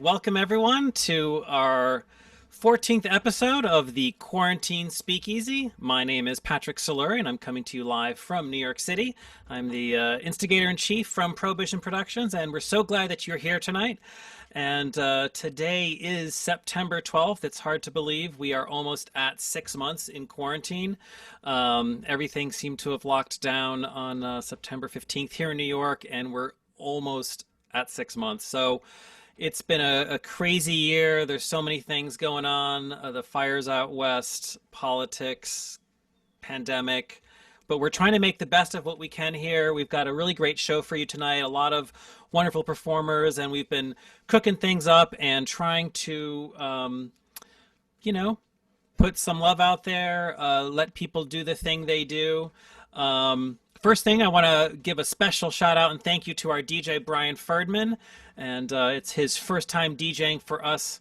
Welcome everyone to our 14th episode of the Quarantine Speakeasy. My name is Patrick Soluri and I'm coming to you live from New York City. I'm the instigator-in-chief from Prohibition Productions, and we're so glad that you're here tonight. And today is September 12th. It's hard to believe we are almost at 6 months in quarantine. Everything seemed to have locked down on September 15th here in New York, and we're almost at 6 months. So it's been a crazy year. There's so many things going on. The fires out west, politics, pandemic. But we're trying to make the best of what we can here. We've got a really great show for you tonight. A lot of wonderful performers, and we've been cooking things up and trying to, put some love out there, let people do the thing they do. First thing, I want to give a special shout out and thank you to our DJ BRIAN FERDMAN. And it's his first time DJing for us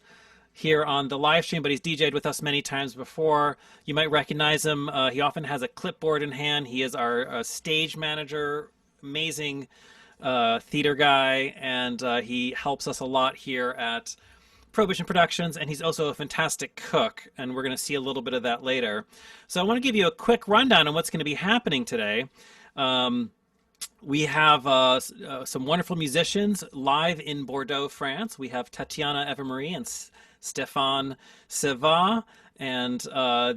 here on the live stream, but he's DJed with us many times before. You might recognize him. He often has a clipboard in hand. He is our stage manager, amazing theater guy, and he helps us a lot here at Prohibition Productions, and he's also a fantastic cook, and we're going to see a little bit of that later. So I want to give you a quick rundown on what's going to be happening today. We have some wonderful musicians live in Bordeaux, France. We have TATIANA, EVA-MARIE, and STEPHANE, SEVA. And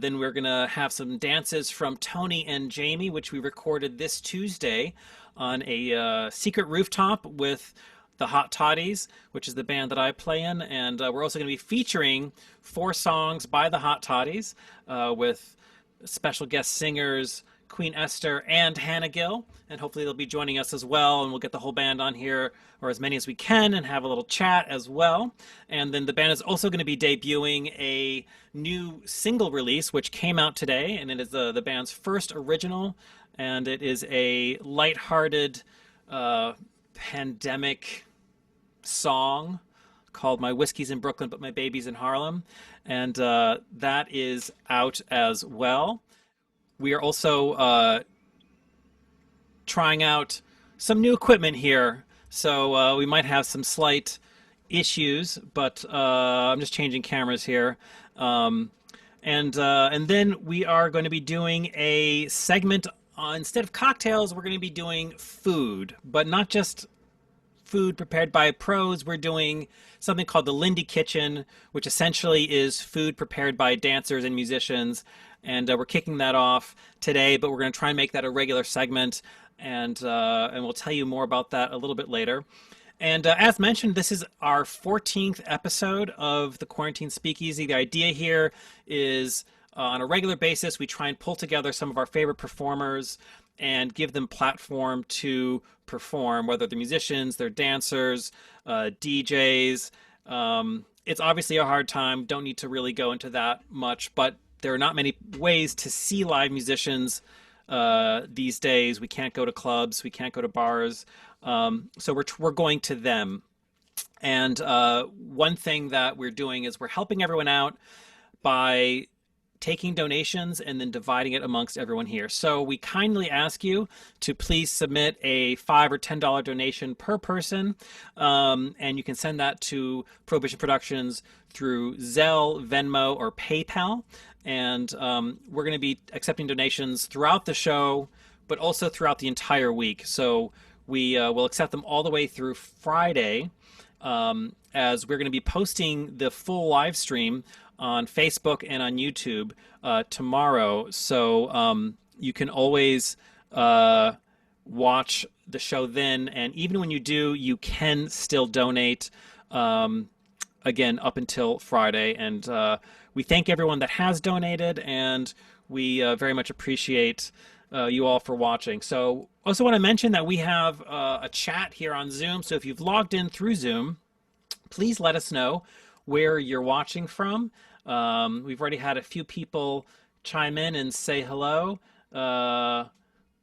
then we're going to have some dances from Tony and Jaime, which we recorded this Tuesday on a secret rooftop with the Hot Toddies, which is the band that I play in. And we're also going to be featuring 4 songs by the Hot Toddies with special guest singers Queen Esther and Hannah Gill, and hopefully they'll be joining us as well, and we'll get the whole band on here, or as many as we can, and have a little chat as well. And then the band is also going to be debuting a new single release, which came out today, and it is the band's first original, and it is a lighthearted pandemic song called My Whiskey's in Brooklyn, But My Baby's in Harlem, and that is out as well. We are also trying out some new equipment here, so we might have some slight issues, but I'm just changing cameras here. And then we are going to be doing a segment instead of cocktails, we're going to be doing food, but not just food prepared by pros. We're doing something called the Lindy Kitchen, which essentially is food prepared by dancers and musicians. And we're kicking that off today, but we're going to try and make that a regular segment, and we'll tell you more about that a little bit later. And as mentioned, this is our 14th episode of the Quarantine Speakeasy. The idea here is on a regular basis, we try and pull together some of our favorite performers and give them platform to perform, whether they're musicians, they're dancers, DJs. It's obviously a hard time. Don't need to really go into that much, but there are not many ways to see live musicians these days. We can't go to clubs, we can't go to bars, so we're going to them. And one thing that we're doing is we're helping everyone out by taking donations and then dividing it amongst everyone here. So we kindly ask you to please submit a $5 or $10 donation per person, and you can send that to Prohibition Productions through Zelle, Venmo, or PayPal. And we're going to be accepting donations throughout the show, but also throughout the entire week. So we will accept them all the way through Friday, as we're going to be posting the full live stream on Facebook and on YouTube tomorrow. So you can always watch the show then. And even when you do, you can still donate, again, up until Friday. And we thank everyone that has donated, and we very much appreciate you all for watching. So also want to mention that we have a chat here on Zoom. So if you've logged in through Zoom, please let us know where you're watching from. We've already had a few people chime in and say hello.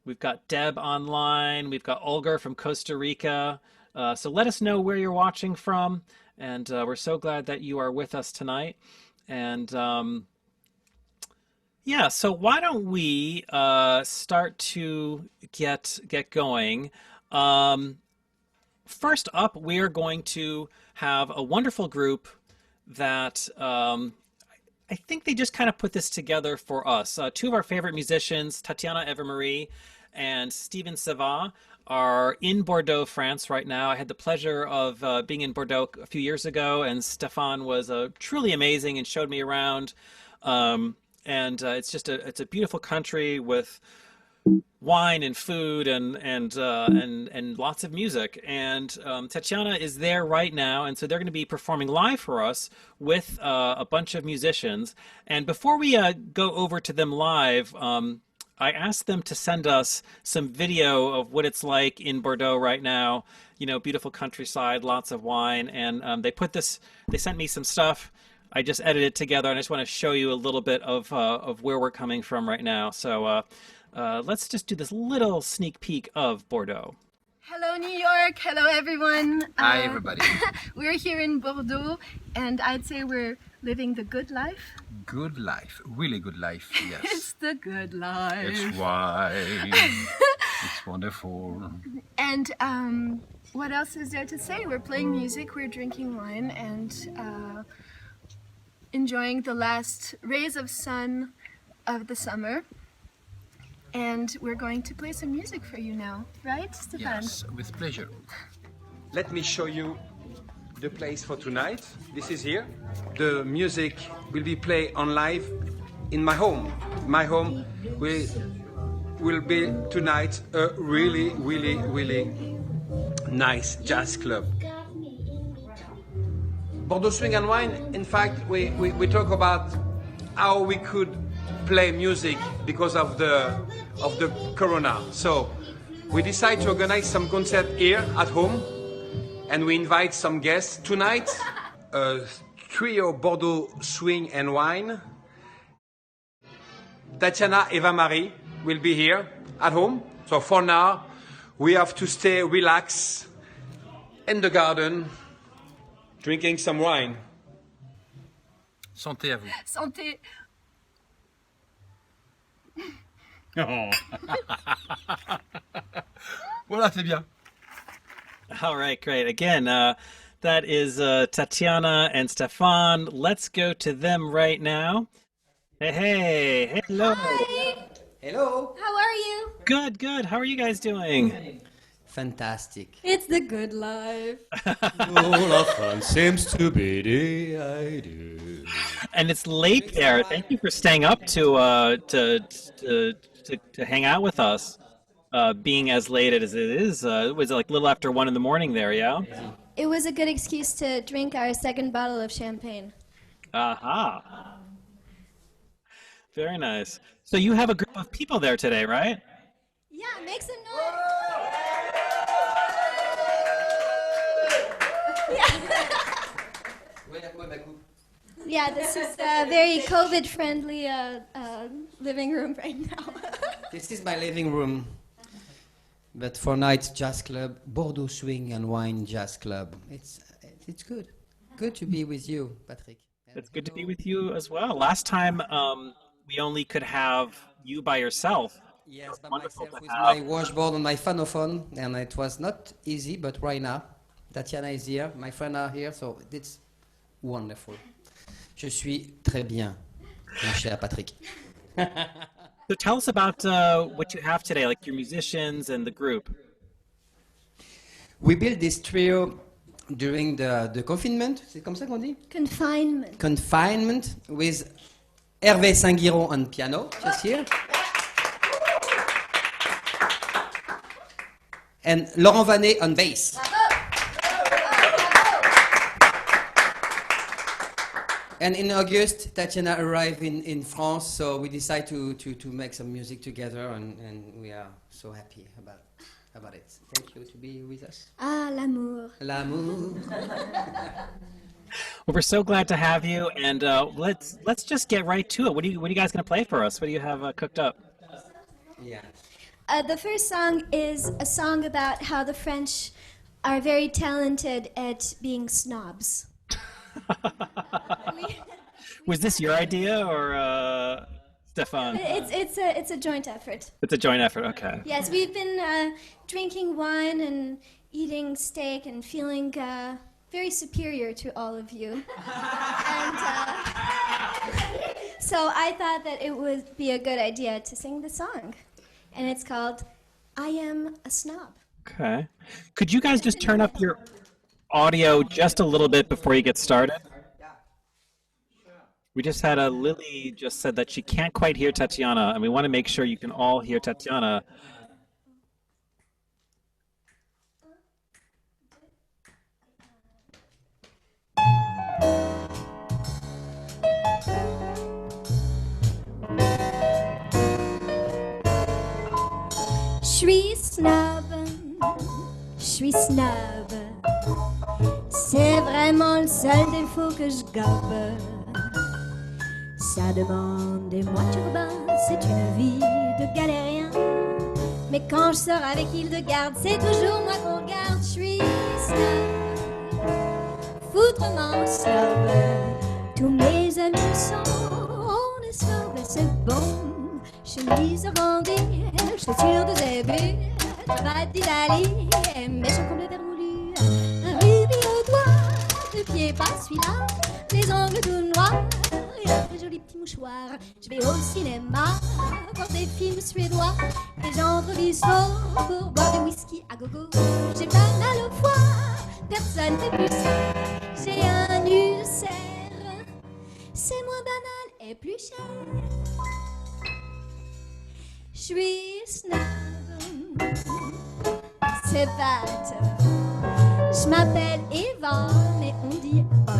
We've got Deb online. We've got Olga from Costa Rica. So let us know where you're watching from. And we're so glad that you are with us tonight. And yeah, so why don't we start to get going. First up, we are going to have a wonderful group that I think they just kind of put this together for us. Two of our favorite musicians, TATIANA, EVA-MARIE, and Steven SEVA, are in Bordeaux, France right now. I had the pleasure of being in Bordeaux a few years ago, and Stephane was truly amazing and showed me around. It's a beautiful country with wine and food and lots of music. And Tatiana is there right now, and so they're going to be performing live for us with a bunch of musicians. And before we go over to them live, I asked them to send us some video of what it's like in Bordeaux right now. You know, beautiful countryside, lots of wine, and they sent me some stuff. I just edited it together, and I just want to show you a little bit of where we're coming from right now. So let's just do this little sneak peek of Bordeaux. Hello, New York. Hello, everyone. Hi, everybody. We're here in Bordeaux, and I'd say we're living the good life. Good life. Really good life, yes. It's the good life. It's wine. It's wonderful. And what else is there to say? We're playing music, we're drinking wine, and enjoying the last rays of sun of the summer. And we're going to play some music for you now, right, Stéphane? Yes, with pleasure. Let me show you the place for tonight. This is here. The music will be played on live in my home. My home will be tonight a really, really, really nice jazz club. Bordeaux Swing and Wine, in fact, we talk about how we could play music because of the corona. So we decide to organize some concert here at home, and we invite some guests tonight. A trio Bordeaux Swing and Wine. Tatiana, EVA-MARIE will be here at home. So for now, we have to stay relaxed in the garden, drinking some wine. Santé à vous. Santé. Oh. Voilà, c'est bien. All right, great. Again, that is Tatiana and Stéphane. Let's go to them right now. Hey, hello. Hi. Hello. How are you? Good, good. How are you guys doing? Fantastic. It's the good life. All of fun seems to be the idea. And it's late there. Thank you for staying up to hang out with us. Being as late as it is, it was like a little after 1 in the morning there, yeah? It was a good excuse to drink our second bottle of champagne. Aha. Very nice. So you have a group of people there today, right? Yeah, make some noise. Yeah, this is a very COVID-friendly living room right now. This is my living room. But for night's jazz club, Bordeaux Swing and Wine Jazz Club. It's good. Good to be with you, Patrick. It's good to be with you as well. Last time we only could have you by yourself. Yes, by Wonderful myself to with have. my washboard and my phonophone, and it was not easy, but right now, Tatiana is here, my friends are here, so it's wonderful. Je suis très bien, mon cher Patrick. So tell us about what you have today, like your musicians and the group. We built this trio during the confinement, c'est comme ça qu'on dit? Confinement. Confinement, with Hervé Saint-Guiron on piano, just here. And Laurent Vanet on bass. And in August, Tatiana arrived in France, so we decided to make some music together, and we are so happy about it. Thank you to be with us. Ah, l'amour. L'amour. Well, we're so glad to have you, and let's just get right to it. What are you guys going to play for us? What do you have cooked up? Yeah. The first song is a song about how the French are very talented at being snobs. Was this your idea or Stéphane? It's a joint effort. It's a joint effort, okay. Yes, we've been drinking wine and eating steak and feeling very superior to all of you. And so I thought that it would be a good idea to sing the song. And it's called I Am a Snob. Okay. Could you guys just turn up your audio just a little bit before you get started? We just had Lily just said that she can't quite hear Tatiana, and we want to make sure you can all hear Tatiana. Je suis snob. C'est vraiment le seul défaut que je gobe. Ça demande des mois urbains, c'est une vie de galérien. Mais quand je sors avec Hildegarde, c'est toujours moi qu'on regarde. Je suis snob, foutrement snob. Tous mes amis sont, on est snob, c'est bon. Chemise rendue, chaussures de zébé, cravate d'Italie, méchant comme le vermoulu, un rubis au doigt, le pied pas celui-là, les ongles tout noirs, et un très joli petit mouchoir. Je vais au cinéma, voir des films suédois, et j'entre au bistrot pour boire du whisky à gogo. J'ai pas mal au foie, personne n'est plus sain, j'ai un ulcère, c'est moins banal et plus cher. Je suis snob, c'est bête. Je m'appelle Eva, mais on dit Bob.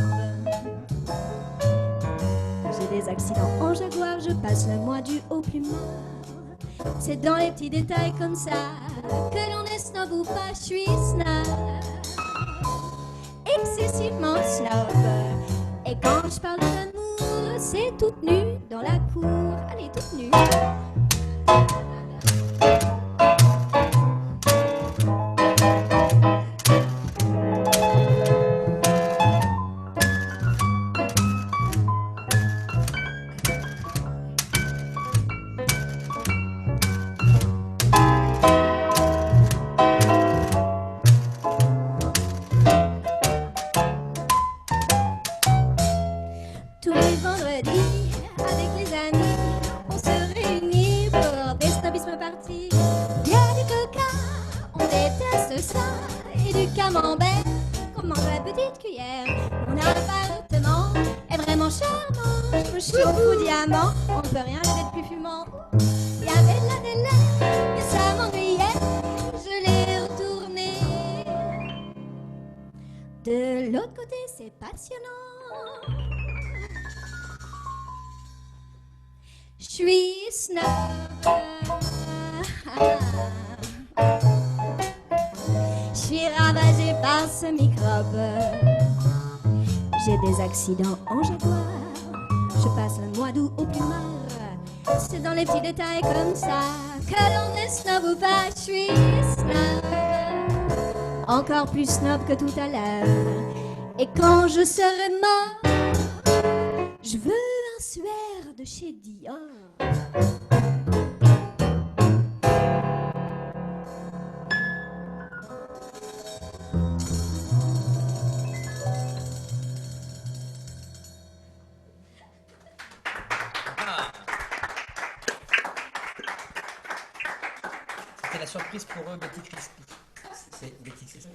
J'ai des accidents en Jaguar, je passe le mois du haut plumard. C'est dans les petits détails comme ça que l'on est snob ou pas. Je suis snob, excessivement snob. Et quand je parle d'amour, c'est toute nue dans la cour. Allez, toute nue. Tous les vendredis, avec les amis, on se réunit pour des snobismes parties. Il y a du coca, on déteste ça, et du camembert, qu'on mange à la petite cuillère. Mon appartement est vraiment charmant, je me suis au fou diamant, on ne peut rien rêver de plus fumant. Il y avait de la télé, mais ça m'ennuyait, je l'ai retourné. De l'autre côté, c'est passionnant. Je suis snob, je suis ravagée par ce microbe. J'ai des accidents en Jaguar, je passe le mois d'août au plumard. C'est dans les petits détails comme ça que l'on est snob ou pas. Je suis snob, encore plus snob que tout à l'heure. Et quand je serai mort, je veux un suaire de chez Dior. C'était la surprise pour eux, Betty Crispy. C'est Betty Crispy.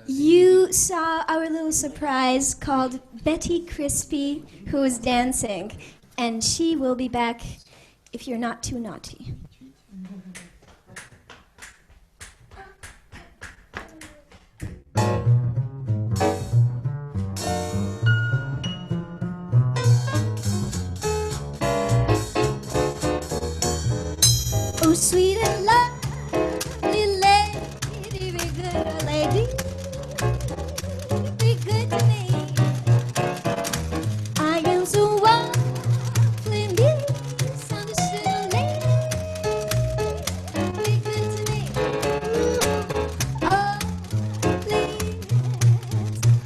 You saw our little surprise called Betty Crispy, who is dancing, and she will be back if you're not too naughty. Oh, sweet and lovely lady, be good lady. Be good to me. I am so wonderfully misunderstood lady. Be good to me. Oh, please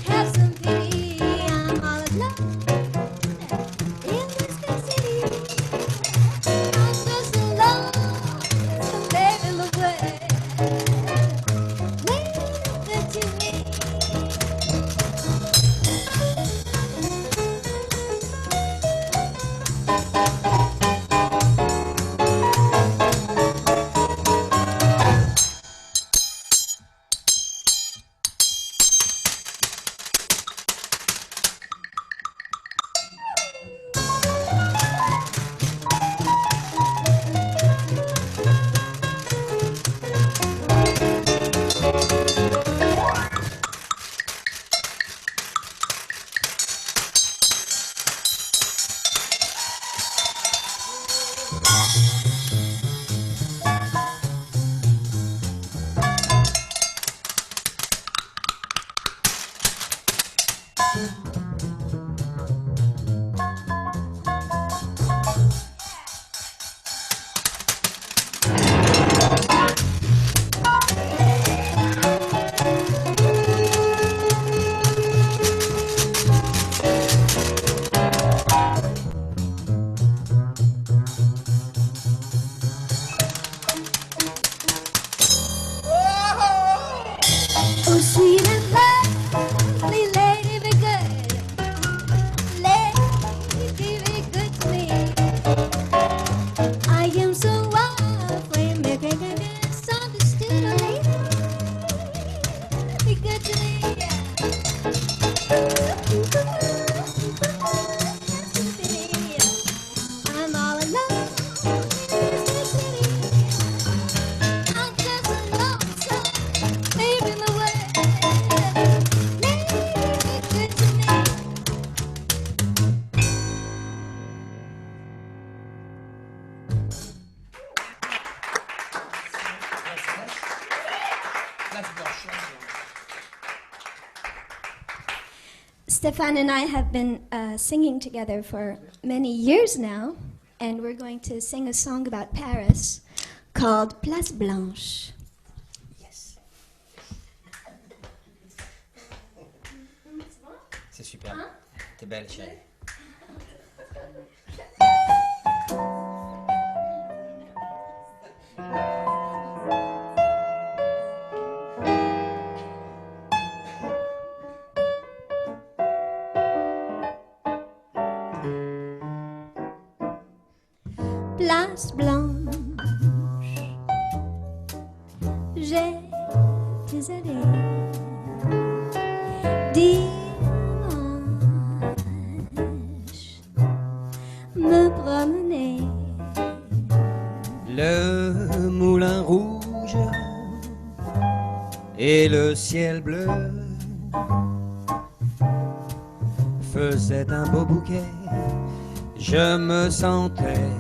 have some pity. I'm all alone in this big city. I'm just alone. Stéphane and I have been singing together for many years now, and we're going to sing a song about Paris called Place Blanche. Yes. C'est super. Hein? T'es belle, chérie. Place Blanche, j'étais allée dimanche me promener. Le moulin rouge et le ciel bleu faisaient un beau bouquet. Je me sentais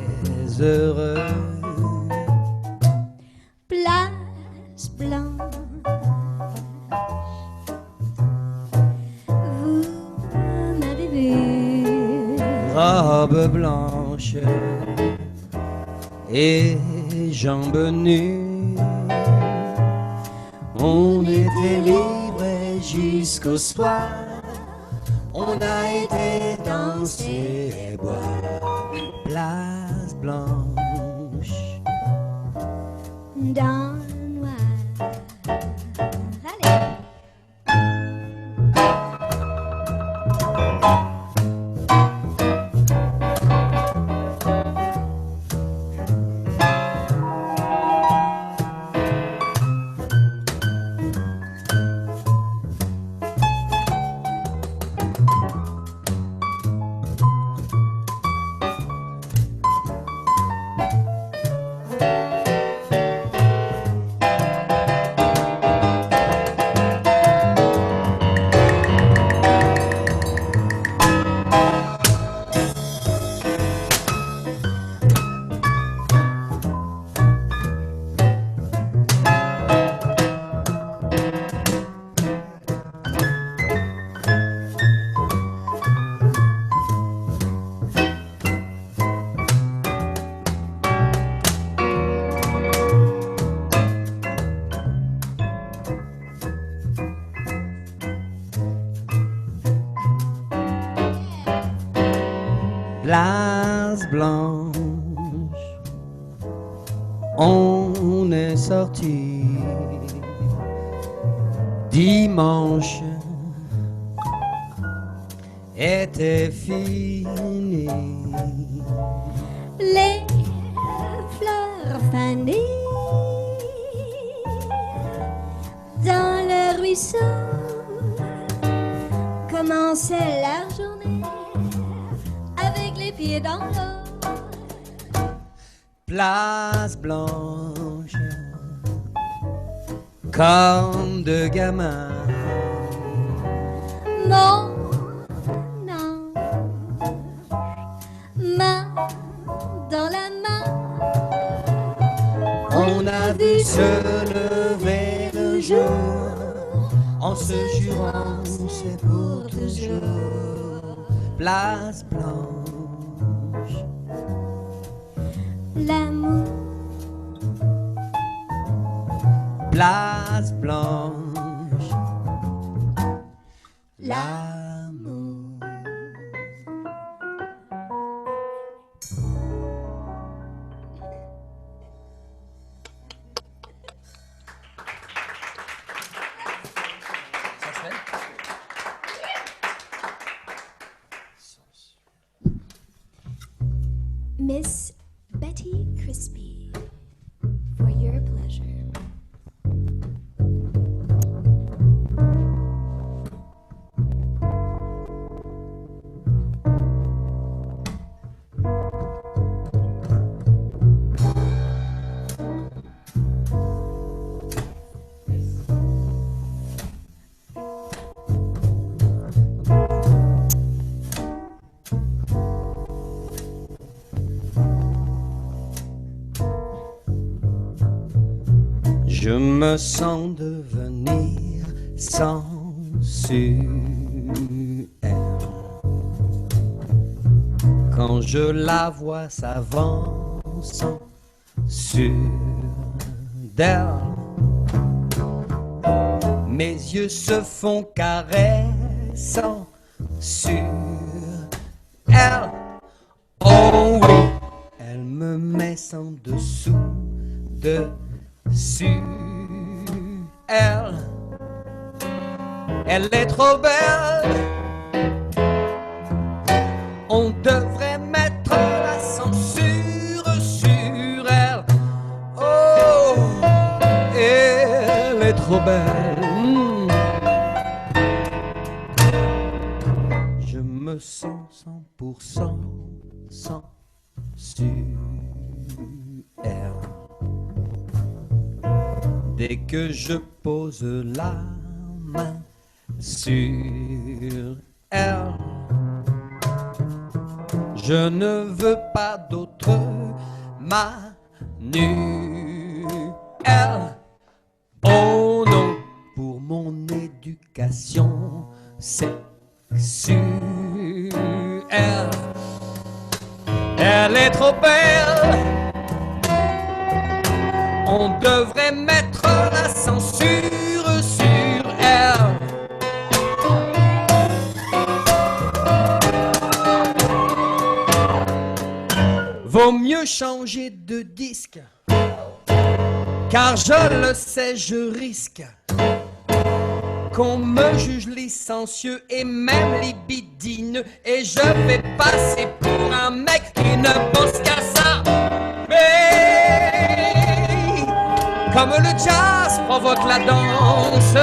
heureux. Place Blanche, vous m'avez vu. Robe blanche et jambes nues, on était libre jusqu'au soir. On a été danser et boire. Place Blanche dans le noir. Allez. Place Blanche, on est sorti dimanche, était fini. Les fleurs fanées dans le ruisseau, commençait la journée avec les pieds dans l'eau. Place Blanche, comme de gamins. Mon ange, main dans la main, On a vu se lever le jour, en se jurant c'est pour toujours. Place Blanche, l'amour. Place Blanche, l'amour. Miss Betty Crispy, for your pleasure. Je me sens devenir sensuel. Quand je la vois s'avançant sur d'elle, mes yeux se font caressant sur elle. Oh oui, elle me met sans dessous, dessus elle. Elle est trop belle. On devrait mettre la censure sur elle. Oh, elle est trop belle. Je me sens 100% sans sur elle. Dès que je pose la main sur elle, je ne veux pas d'autre manuel. Oh non, pour mon éducation sexuelle. Elle est trop belle. On devrait mettre la censure sur elle. Vaut mieux changer de disque, car je le sais, je risque qu'on me juge licencieux et même libidineux, et je vais passer pour un mec qui ne pense qu'à ça. Mais comme le jazz provoque la danse,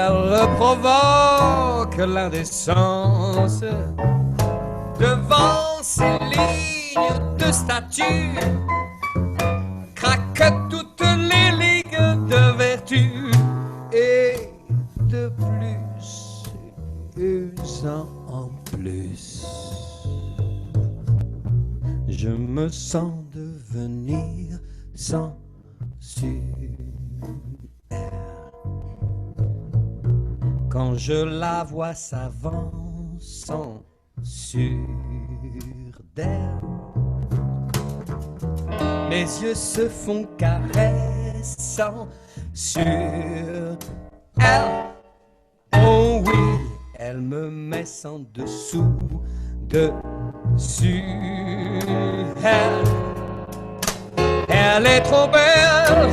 elle provoque l'indécence. Devant ces lignes de statue craquent toutes les ligues de vertu, et de plus, usant en plus, je me sens devenir sensuel quand je la vois s'avançant sur d'elle. Mes yeux se font caressant sur elle. Oh oui, elle me met sans dessous, dessus elle. Elle est trop belle.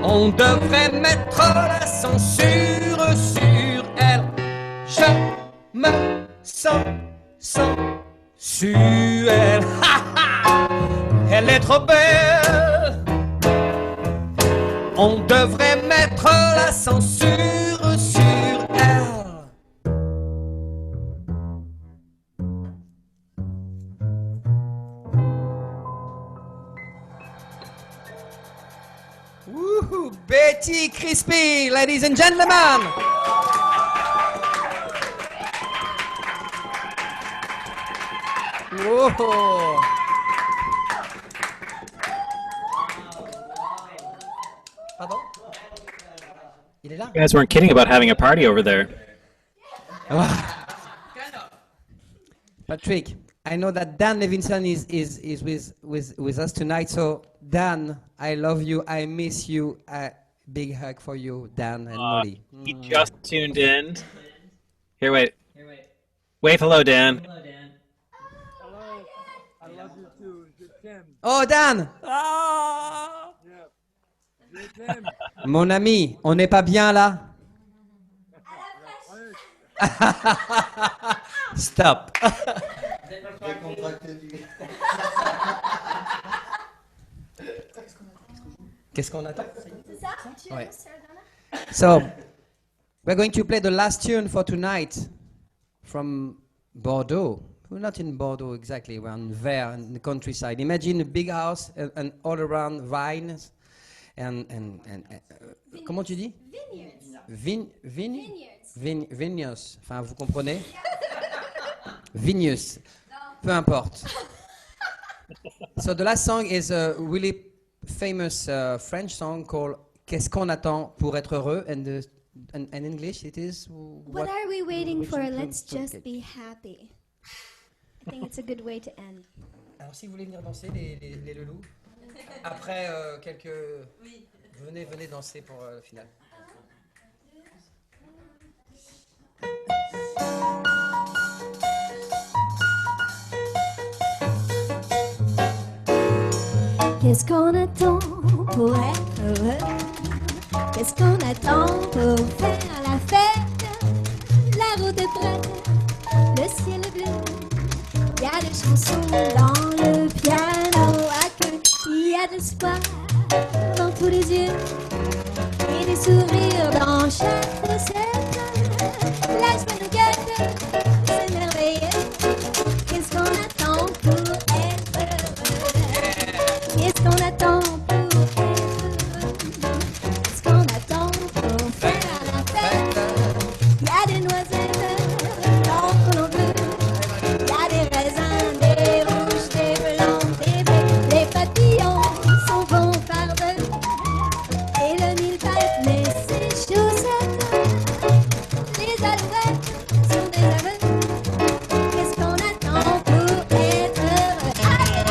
On devrait mettre la censure sur elle. Je me sens sensuelle. Elle est trop belle. On devrait mettre la censure sur elle. Woohoo! Betty Crispy, ladies and gentlemen! Whoa! Pardon? Il est là? You guys weren't kidding about having a party over there. Patrick, I know that Dan Levinson is with us tonight. So Dan, I love you. I miss you. A big hug for you, Dan and Molly. He just tuned in. Here, wait. Wave hello, Dan. Hello, I love you too. Gitane. Oh Dan! Yeah. Gitane. Mon ami, on n'est pas bien là? Stop. Qu'est-ce qu'on attend? Ouais. So, we're going to play the last tune for tonight from Bordeaux. We're not in Bordeaux exactly, we're in Vers, in the countryside. Imagine a big house and all around vines and comment tu dis? Vignes. Enfin, vous comprenez? Vignes. Peu importe. So the last song is a really famous French song called Qu'est-ce qu'on attend pour être heureux? And in English, it is. What are we waiting for? Let's just get. be happy. I think it's a good way to end. Alors, si vous voulez venir danser, les loulous, après quelques. Oui. Venez danser pour le final. Qu'est-ce qu'on attend pour être heureux? Qu'est-ce qu'on attend pour faire la fête? La route est prête, le ciel est bleu. Il y a des chansons dans le piano à queue. Il y a de l'espoir dans tous les yeux et des sourires dans chaque fossette. La joie nous guette, c'est merveilleux. Qu'est-ce qu'on attend pour être heureux? Qu'est-ce qu'on attend pour être heureux? Qu'est-ce qu'on attend pour faire la fête? Il y a des noisettes dans l'on veut. Il y a des raisins, des rouges, des blancs, des bleus. Les papillons sont bons par deux. Et le mille-pattes met ses chaussettes. Les alouettes sont des aveux. Qu'est-ce qu'on attend pour être heureux? Aïe, aïe, aïe.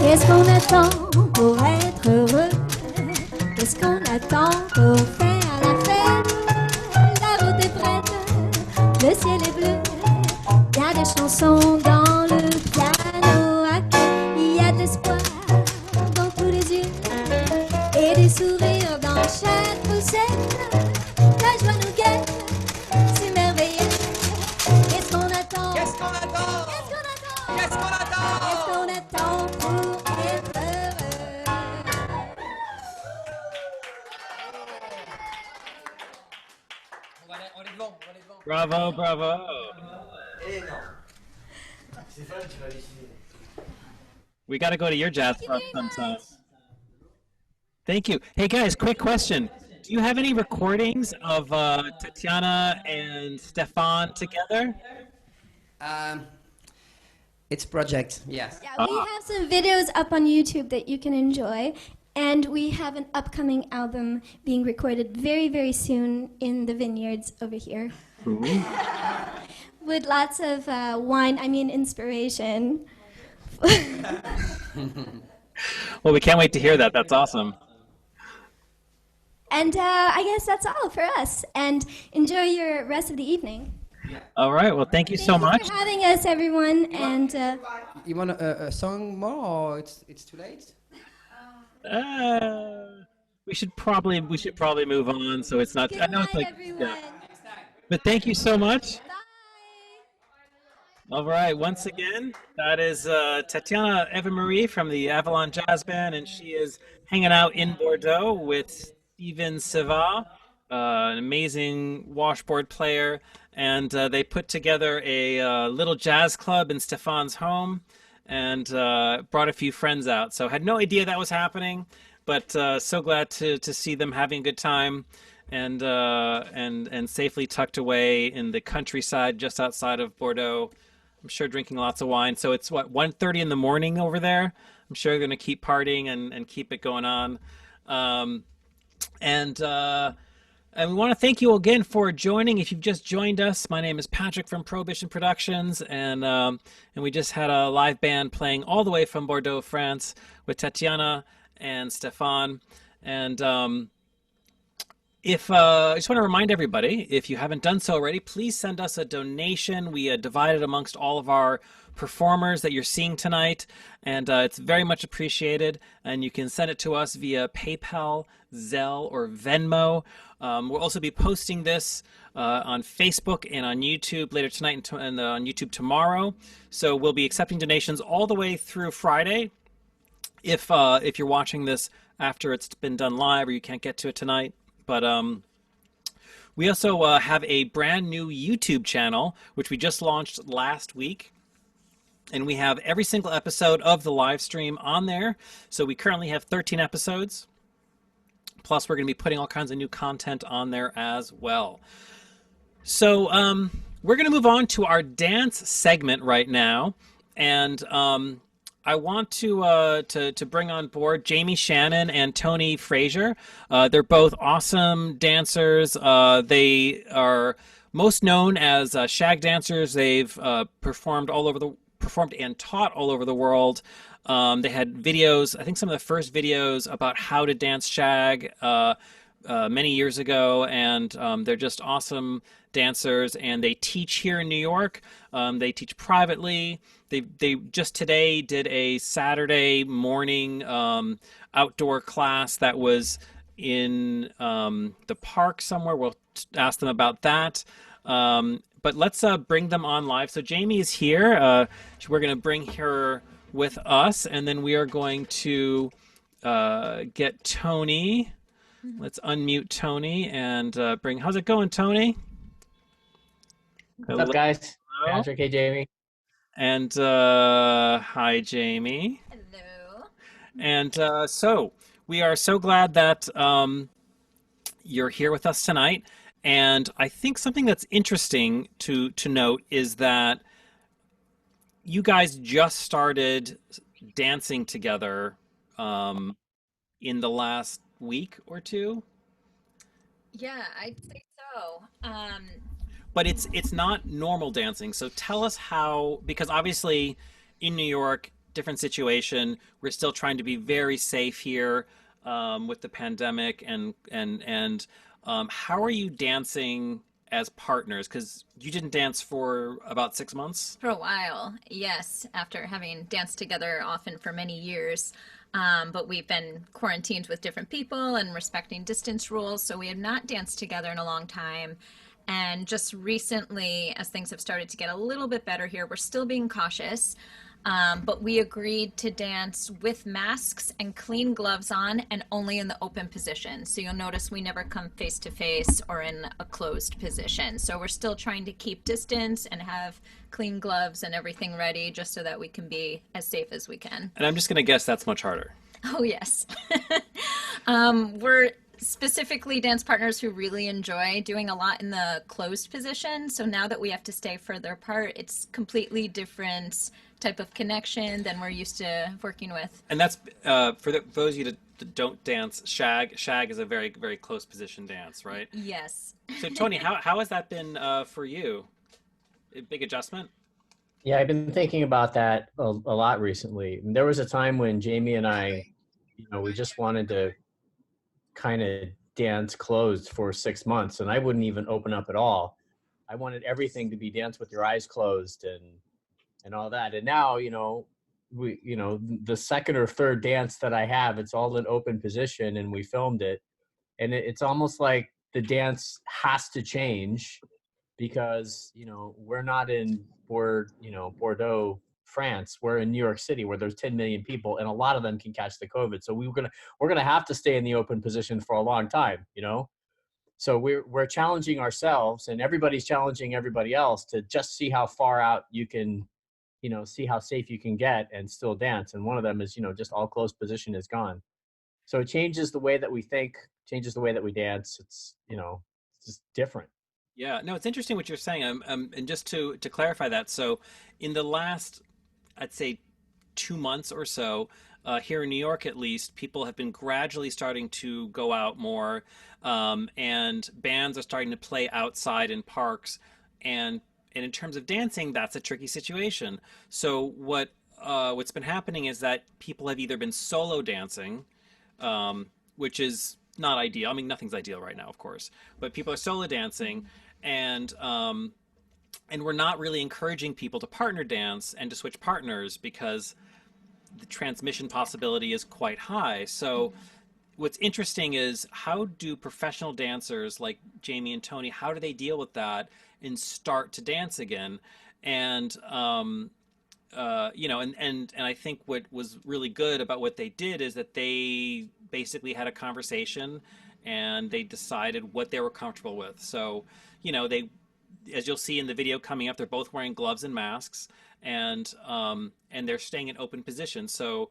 Qu'est-ce qu'on attend pour être heureux? Qu'est-ce qu'on attend pour faire la fête? La route est prête, le ciel est bleu. Il y a des chansons dans le piano à queue. Il y a de l'espoir dans tous les yeux et des sourires dans chaque poussette. La joie nous guette, c'est merveilleux. Qu'est-ce qu'on attend? Qu'est-ce qu'on attend? Qu'est-ce qu'on attend? Qu'est-ce qu'on attend? Qu'est-ce qu'on attend pour être heureux? On est devant, on est devant. Bravo, bravo. Et non. Stéphane, tu vas décider. We got to go to your jazz club sometime. Thank you. Hey guys, quick question. Do you have any recordings of Tatiana and STEPHANE together? It's project, yes. Yeah, we have some videos up on YouTube that you can enjoy, and we have an upcoming album being recorded very, very soon in the vineyards over here. With lots of inspiration. Well, we can't wait to hear that. That's awesome. And I guess that's all for us. And enjoy your rest of the evening. All right. Well, thank you so Thank you much. for having us, everyone. And You want a song more, or it's too late? We should probably move on. So it's not. good I know it's night, like. everyone. Yeah. But thank you so much. Bye. All right. Once again, that is Tatiana EVA-MARIE from the Avalon Jazz Band, and she is hanging out in Bordeaux with Steven SEVA, an amazing washboard player, and they put together a little jazz club in Stephane's home, and brought a few friends out. So had no idea that was happening, but so glad to see them having a good time, and safely tucked away in the countryside just outside of Bordeaux. I'm sure drinking lots of wine. So it's what, 1:30 in the morning over there. I'm sure they're going to keep partying and keep it going on. And we want to thank you again for joining. If you've just joined us, my name is Patrick from Prohibition Productions, and we just had a live band playing all the way from Bordeaux, France, with Tatiana and STEPHANE. And I just want to remind everybody, if you haven't done so already, please send us a donation. We divide it amongst all of our performers that you're seeing tonight, and it's very much appreciated. And you can send it to us via PayPal, Zelle, or Venmo. We'll also be posting this on Facebook and on YouTube later tonight and on YouTube tomorrow. So we'll be accepting donations all the way through Friday. If you're watching this after it's been done live or you can't get to it tonight. But we also have a brand new YouTube channel, which we just launched last week. And we have every single episode of the live stream on there. So we currently have 13 episodes. Plus, we're going to be putting all kinds of new content on there as well. So we're going to move on to our dance segment right now. And I want to bring on board Jaime Shannon and Tony Frazier. They're both awesome dancers. They are most known as shag dancers. They've performed and taught all over the world. They had videos, I think some of the first videos about how to dance shag many years ago, and they're just awesome dancers, and they teach here in New York. They teach privately. They just today did a Saturday morning outdoor class that was in the park somewhere. We'll ask them about that. But let's bring them on live. So Jaime is here. We're going to bring her with us, and then we are going to get Tony. Let's unmute Tony and bring. How's it going, Tony? What's up, guys? Hello. Patrick, hey, Jaime. And hi, Jaime. Hello. And so we are so glad that you're here with us tonight. And I think something that's interesting to note is that you guys just started dancing together in the last week or two. Yeah, I'd say so. But it's not normal dancing. So tell us how, because obviously in New York, different situation. We're still trying to be very safe here with the pandemic, and how are you dancing as partners? Because you didn't dance for about 6 months. For a while, yes, after having danced together often for many years. But we've been quarantined with different people and respecting distance rules, so we have not danced together in a long time. And just recently, as things have started to get a little bit better here, we're still being cautious, but we agreed to dance with masks and clean gloves on and only in the open position. So you'll notice we never come face to face or in a closed position. So we're still trying to keep distance and have clean gloves and everything ready just so that we can be as safe as we can. And I'm just going to guess that's much harder. Oh, yes. We're specifically dance partners who really enjoy doing a lot in the closed position. So now that we have to stay further apart, it's completely different type of connection than we're used to working with. And that's for those of you that don't dance shag. Shag is a very, very close position dance, right? Yes. So Tony, how has that been for you? A big adjustment? Yeah, I've been thinking about that a lot recently. There was a time when Jaime and I, we just wanted to kind of dance closed for 6 months, and I wouldn't even open up at all. I wanted everything to be dance with your eyes closed and all that. And now, the second or third dance that I have, it's all in open position, and we filmed it. And it's almost like the dance has to change because, we're not in Bordeaux, France. We're in New York City where there's 10 million people and a lot of them can catch the COVID. So we're gonna have to stay in the open position for a long time, So we're challenging ourselves, and everybody's challenging everybody else to just see how far out you can, see how safe you can get and still dance. And one of them is, just all closed position is gone. So it changes the way that we think, changes the way that we dance. It's, it's just different. Yeah, no, it's interesting what you're saying. And just to clarify that, so in the last, I'd say 2 months or so, here in New York at least, people have been gradually starting to go out more, and bands are starting to play outside in parks. And in terms of dancing, that's a tricky situation. So what's been happening is that people have either been solo dancing, which is not ideal. I mean, nothing's ideal right now, of course, but people are solo dancing, and we're not really encouraging people to partner dance and to switch partners because the transmission possibility is quite high. So what's interesting is, how do professional dancers like Jaime and Tony, how do they deal with that and start to dance again? And you know, and I think what was really good about what they did is that they basically had a conversation and they decided what they were comfortable with. So, you know, they, as you'll see in the video coming up, they're both wearing gloves and masks, and they're staying in open position. So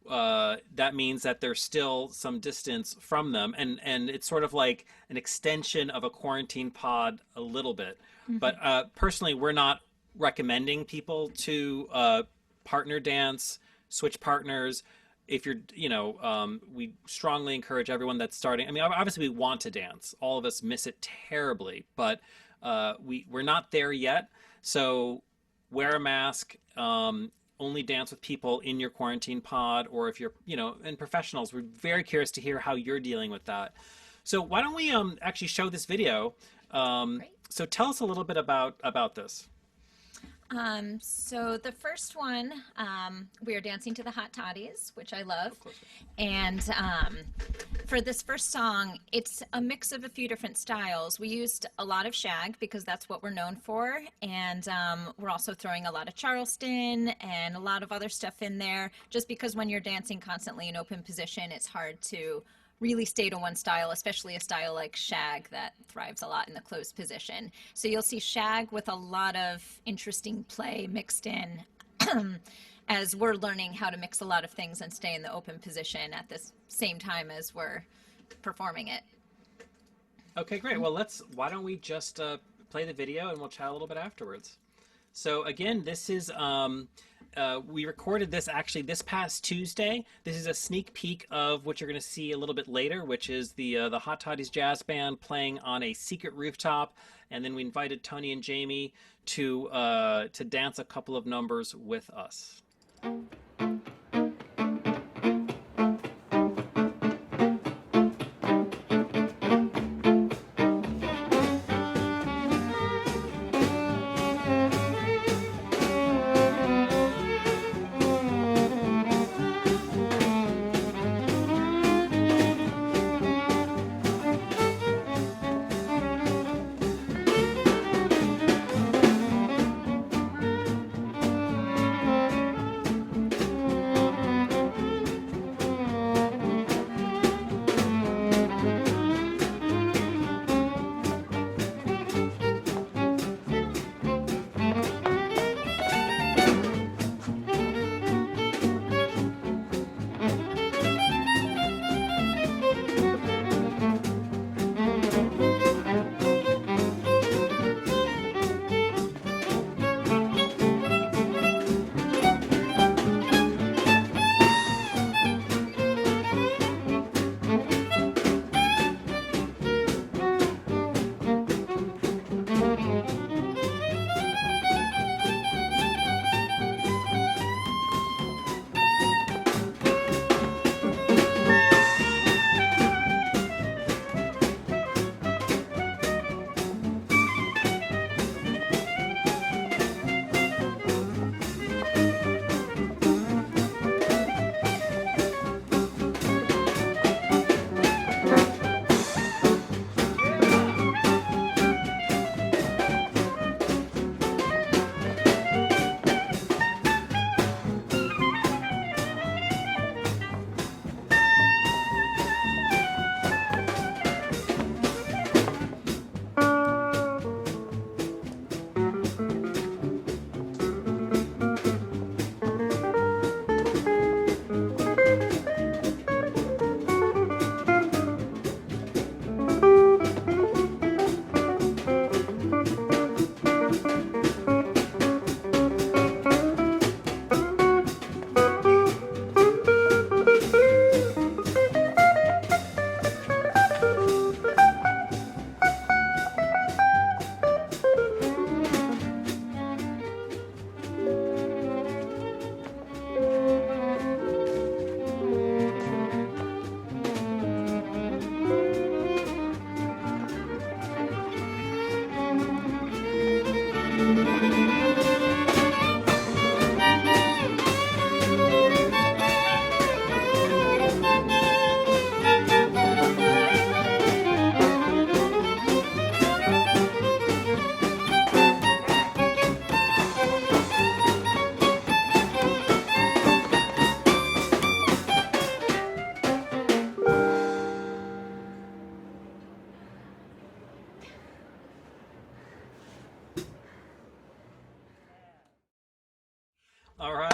that means that there's still some distance from them, and it's sort of like an extension of a quarantine pod a little bit. But personally, we're not recommending people to partner dance, switch partners. If you're, you know, we strongly encourage everyone that's starting. I mean, obviously we want to dance. All of us miss it terribly, but we're not there yet. So wear a mask, only dance with people in your quarantine pod, or if you're, you know, and professionals, we're very curious to hear how you're dealing with that. So why don't we actually show this video? So tell us a little bit about this. So the first one, we are dancing to the Hot Toddies, which I love. And for this first song, it's a mix of a few different styles. We used a lot of shag because that's what we're known for. And we're also throwing a lot of Charleston and a lot of other stuff in there, just because when you're dancing constantly in open position, it's hard to really stay to one style, especially a style like shag that thrives a lot in the closed position. So you'll see shag with a lot of interesting play mixed in as we're learning how to mix a lot of things and stay in the open position at the same time as we're performing it. Okay, great. Well, why don't we just play the video and we'll chat a little bit afterwards. So again, this is, we recorded this actually this past Tuesday. This is a sneak peek of what you're going to see a little bit later, which is the Hot Toddies Jazz Band playing on a secret rooftop, and then we invited Tony and Jaime to dance a couple of numbers with us.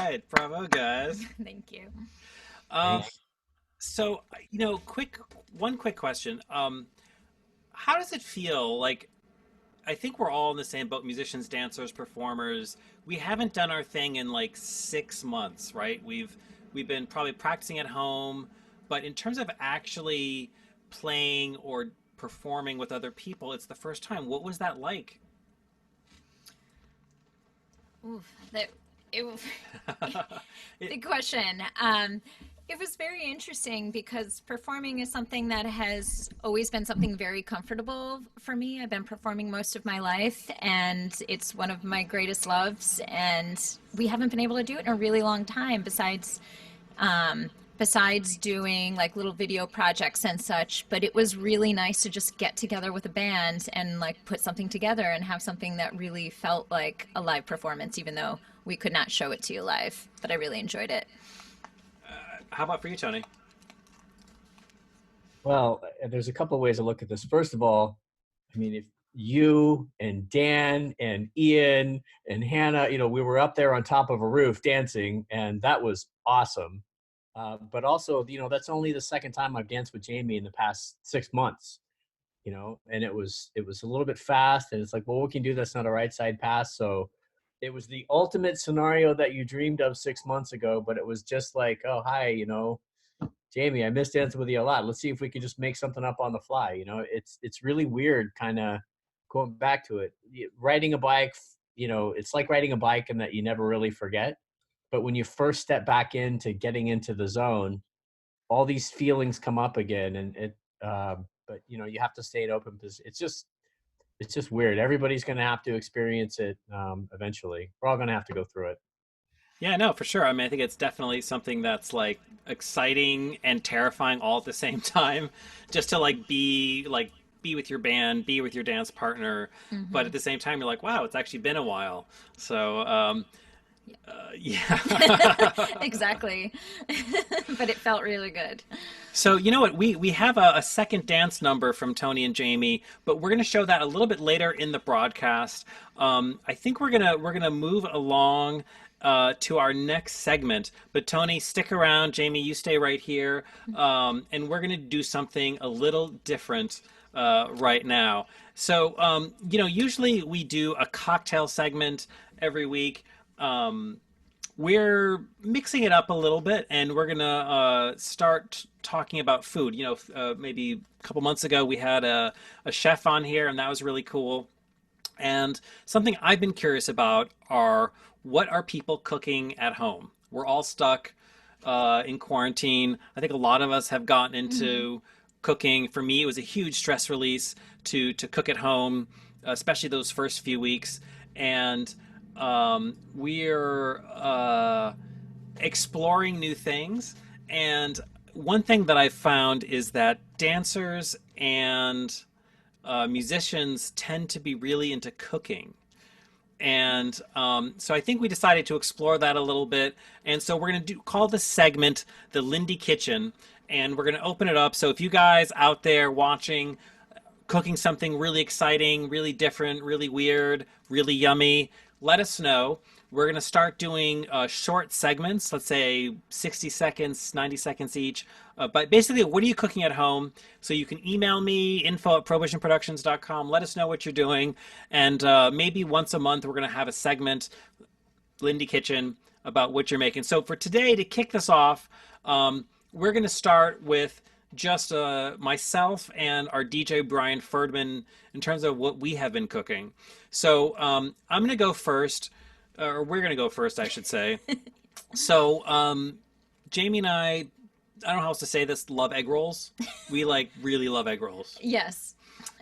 right. Bravo, guys. Thank you. So, one quick question. How does it feel? Like, I think we're all in the same boat, musicians, dancers, performers. We haven't done our thing in like 6 months, right? We've been probably practicing at home, but in terms of actually playing or performing with other people, it's the first time. What was that like? Oof, big question. It was very interesting because performing is something that has always been something very comfortable for me. I've been performing most of my life, and it's one of my greatest loves, and we haven't been able to do it in a really long time besides doing like little video projects and such. But it was really nice to just get together with a band and like put something together and have something that really felt like a live performance, even though we could not show it to you live. But I really enjoyed it. How about for you, Tony? Well, there's a couple of ways to look at this. First of all, I mean, if you and Dan and Ian and Hannah, we were up there on top of a roof dancing, and that was awesome. But also, that's only the second time I've danced with Jaime in the past 6 months, and it was a little bit fast, and it's like, well, we can do this on a right side pass. So it was the ultimate scenario that you dreamed of 6 months ago, but it was just like, oh, hi, Jaime, I miss dancing with you a lot. Let's see if we can just make something up on the fly. It's really weird kind of going back to it. Riding a bike, it's like riding a bike in that you never really forget. But when you first step back into getting into the zone, all these feelings come up again. But you have to stay in open because it's just weird. Everybody's going to have to experience it eventually. We're all going to have to go through it. Yeah, no, for sure. I mean, I think it's definitely something that's like exciting and terrifying all at the same time. Just to be with your band, be with your dance partner, but at the same time, you're like, wow, it's actually been a while. So, yeah. Exactly. But it felt really good. So you know what? We have a second dance number from Tony and Jaime, but we're going to show that a little bit later in the broadcast. I think we're gonna move along to our next segment. But Tony, stick around. Jaime, you stay right here, and we're going to do something a little different right now. So usually we do a cocktail segment every week. We're mixing it up a little bit, and we're gonna start talking about food. Maybe a couple months ago we had a chef on here, and that was really cool. And something I've been curious about are, what are people cooking at home? We're all stuck in quarantine. I think a lot of us have gotten into cooking. For me, it was a huge stress release to cook at home, especially those first few weeks. And we're exploring new things. And one thing that I've found is that dancers and musicians tend to be really into cooking. And so I think we decided to explore that a little bit. And so we're going to call this segment the Lindy Kitchen. And we're going to open it up. So if you guys out there watching, cooking something really exciting, really different, really weird, really yummy, let us know. We're going to start doing short segments, let's say 60 seconds, 90 seconds each. But basically, what are you cooking at home? So you can email me, info@prohibitionproductions.com. Let us know what you're doing. And maybe once a month, we're going to have a segment, Lindy Kitchen, about what you're making. So for today, to kick this off, we're going to start with just myself and our DJ BRIAN FERDMAN in terms of what we have been cooking. So I'm going to go first, or we're going to go first, I should say. So Jaime and I don't know how else to say this, love egg rolls. We really love egg rolls. Yes.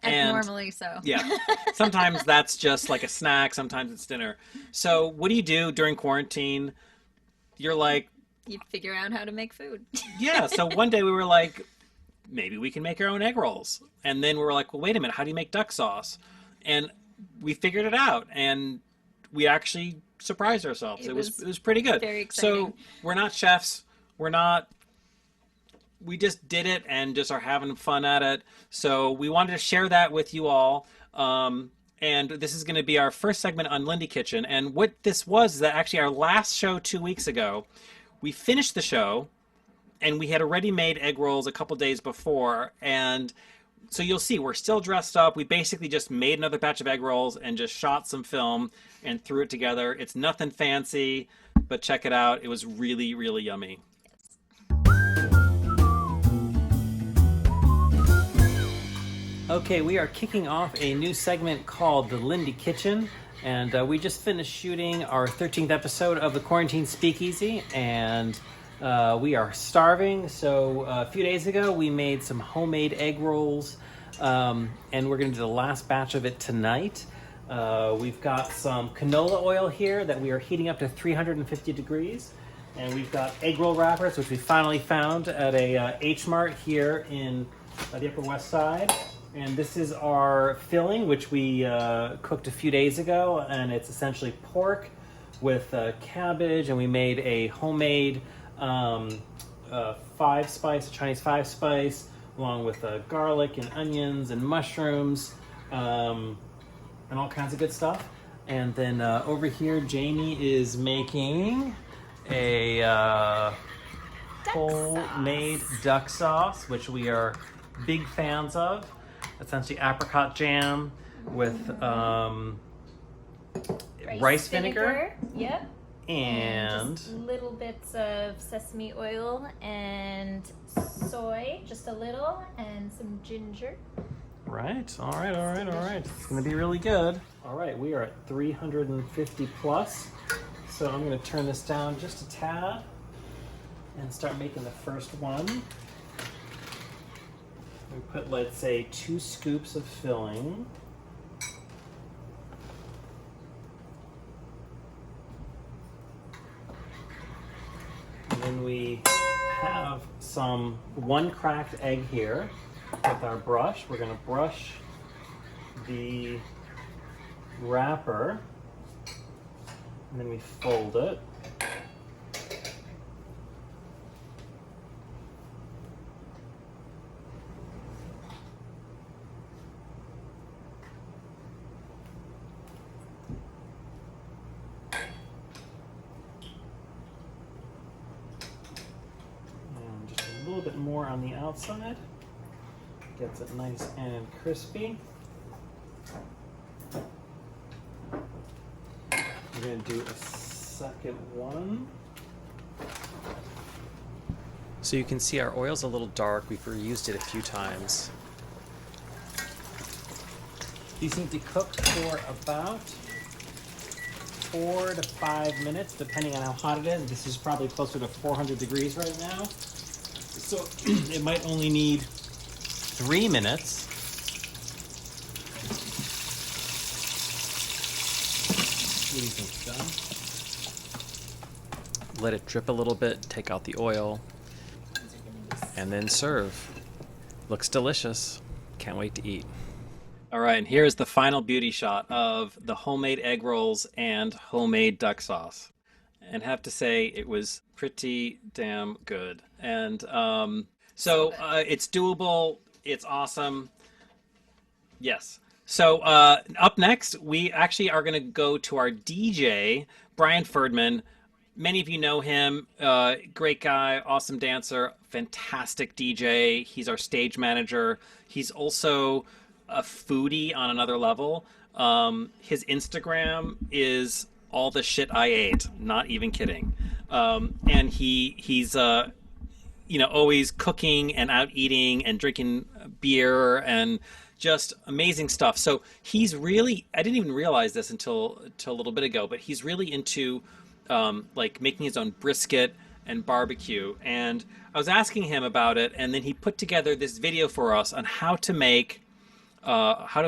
And normally so. Yeah. Sometimes that's just like a snack. Sometimes it's dinner. So what do you do during quarantine? You're like, you figure out how to make food. Yeah. So one day we were like, maybe we can make our own egg rolls. And then we were like, well, wait a minute, how do you make duck sauce? And we figured it out, and we actually surprised ourselves. It was pretty good. Very exciting. So we're not chefs. We just did it and just are having fun at it. So we wanted to share that with you all. And this is going to be our first segment on Lindy Kitchen. And what this was is that actually our last show 2 weeks ago, we finished the show and we had already made egg rolls a couple days before. And so you'll see we're still dressed up. We basically just made another batch of egg rolls and just shot some film and threw it together. It's nothing fancy, but check it out. It was really, really yummy. Okay, we are kicking off a new segment called the Lindy Kitchen, and we just finished shooting our 13th episode of the Quarantine Speakeasy, and we are starving. So a few days ago, we made some homemade egg rolls, and we're going to do the last batch of it tonight. We've got some canola oil here that we are heating up to 350 degrees, and we've got egg roll wrappers, which we finally found at a H-Mart here in the Upper West Side. And this is our filling, which we cooked a few days ago, and it's essentially pork with cabbage, and we made a homemade five-spice, Chinese five-spice, along with garlic and onions and mushrooms, and all kinds of good stuff. And then over here, Jaime is making a homemade duck sauce, which we are big fans of. Essentially apricot jam with rice vinegar. Yep. And just little bits of sesame oil and soy, just a little, and some ginger. Right. All right. It's going to be really good. All right, we are at 350 plus. So I'm going to turn this down just a tad and start making the first one. We put, let's say, 2 scoops of filling. And then we have one cracked egg here with our brush. We're going to brush the wrapper, and then we fold it. Bit more on the outside, gets it nice and crispy. I'm going to do a second one. So you can see our oil's a little dark. We've reused it a few times. These need to cook for about 4 to 5 minutes, depending on how hot it is. This is probably closer to 400 degrees right now. So it might only need 3 minutes. What do you think, John? Let it drip a little bit, take out the oil, and then serve. Looks delicious. Can't wait to eat. All right, and here's the final beauty shot of the homemade egg rolls and homemade duck sauce. And have to say, it was pretty damn good. And so it's doable. It's awesome. Yes. So up next, we actually are going to go to our DJ, Brian Ferdman. Many of you know him. Great guy, awesome dancer, fantastic DJ. He's our stage manager. He's also a foodie on another level. His Instagram is all the shit I ate, not even kidding. And he's always cooking and out eating and drinking beer and just amazing stuff. So he's really, I didn't even realize this until a little bit ago, but he's really into like making his own brisket and barbecue. And I was asking him about it, and then he put together this video for us on how to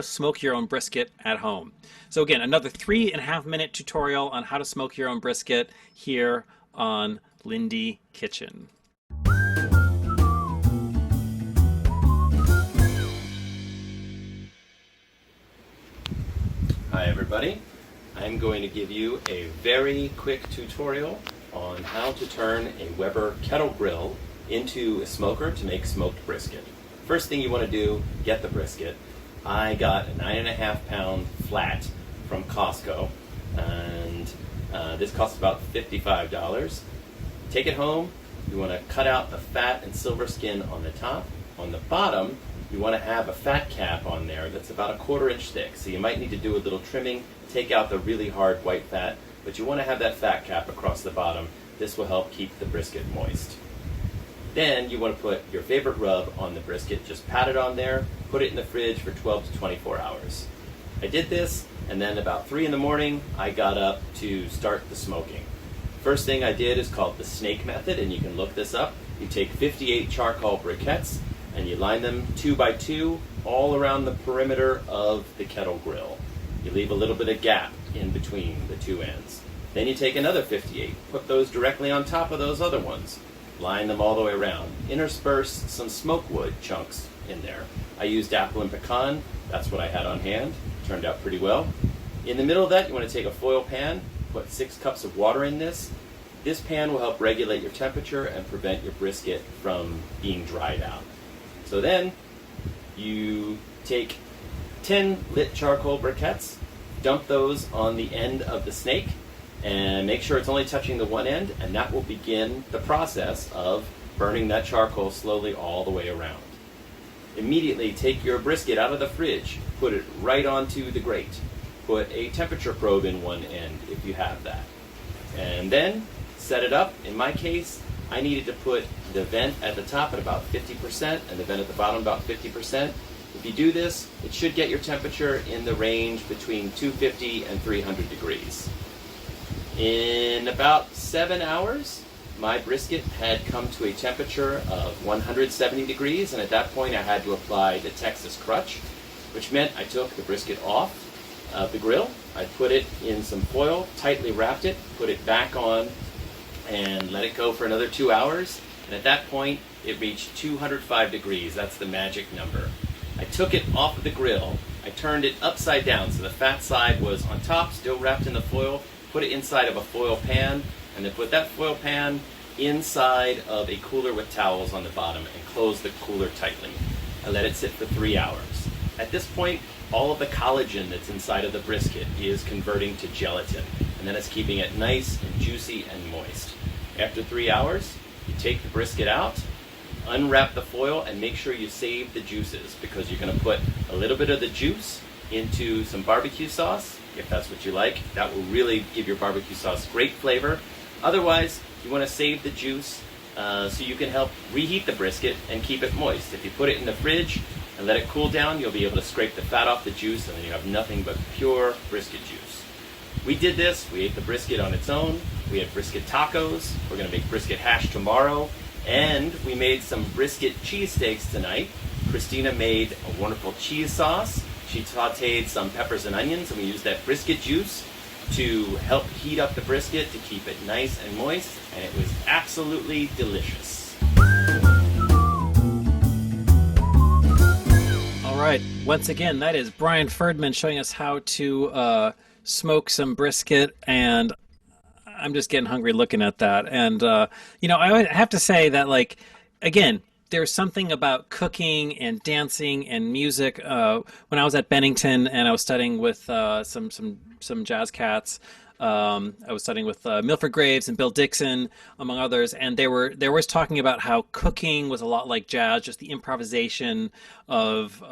smoke your own brisket at home. So again, another 3.5 minute tutorial on how to smoke your own brisket here on Lindy Kitchen. Hi everybody, I'm going to give you a very quick tutorial on how to turn a Weber kettle grill into a smoker to make smoked brisket. First thing you want to do, get the brisket. I got a 9.5-pound flat from Costco, and this costs about $55. Take it home. You want to cut out the fat and silver skin on the top. On the bottom, you want to have a fat cap on there that's about a 1/4 inch thick. So you might need to do a little trimming, take out the really hard white fat, but you want to have that fat cap across the bottom. This will help keep the brisket moist. Then you want to put your favorite rub on the brisket, just pat it on there, put it in the fridge for 12 to 24 hours. I did this, and then about 3 in the morning, I got up to start the smoking. First thing I did is called the snake method, and you can look this up. You take 58 charcoal briquettes, and you line them 2 by 2 all around the perimeter of the kettle grill. You leave a little bit of gap in between the 2 ends. Then you take another 58, put those directly on top of those other ones. Line them all the way around. Intersperse some smoke wood chunks in there. I used apple and pecan. That's what I had on hand. Turned out pretty well. In the middle of that, you want to take a foil pan, put 6 cups of water in this. This pan will help regulate your temperature and prevent your brisket from being dried out. So then you take 10 lit charcoal briquettes, dump those on the end of the snake, and make sure it's only touching the one end, and that will begin the process of burning that charcoal slowly all the way around. Immediately take your brisket out of the fridge, put it right onto the grate. Put a temperature probe in one end if you have that. And then set it up. In my case, I needed to put the vent at the top at about 50% and the vent at the bottom about 50%. If you do this, it should get your temperature in the range between 250 and 300 degrees. In about 7 hours, my brisket had come to a temperature of 170 degrees, and at that point I had to apply the Texas crutch, which meant I took the brisket off of the grill. I put it in some foil, tightly wrapped it, put it back on, and let it go for another 2 hours. And at that point, it reached 205 degrees. That's the magic number. I took it off of the grill. I turned it upside down, so the fat side was on top, still wrapped in the foil. Put it inside of a foil pan, and then put that foil pan inside of a cooler with towels on the bottom and close the cooler tightly. I let it sit for 3 hours. At this point, all of the collagen that's inside of the brisket is converting to gelatin, and then it's keeping it nice and juicy and moist. After 3 hours, you take the brisket out, unwrap the foil, and make sure you save the juices, because you're going to put a little bit of the juice into some barbecue sauce, if that's what you like. That will really give your barbecue sauce great flavor. Otherwise, you want to save the juice so you can help reheat the brisket and keep it moist. If you put it in the fridge and let it cool down, you'll be able to scrape the fat off the juice, and then you have nothing but pure brisket juice. We did this. We ate the brisket on its own. We had brisket tacos. We're going to make brisket hash tomorrow. And we made some brisket cheesesteaks tonight. Christina made a wonderful cheese sauce. She sauteed some peppers and onions, and we used that brisket juice to help heat up the brisket to keep it nice and moist, and it was absolutely delicious. All right, once again, that is Brian Ferdman showing us how to smoke some brisket, and I'm just getting hungry looking at that. And, you know, I have to say that, like, again, there's something about cooking and dancing and music. When I was at Bennington and I was studying with some jazz cats, I was studying with Milford Graves and Bill Dixon, among others, and they were always talking about how cooking was a lot like jazz, just the improvisation of,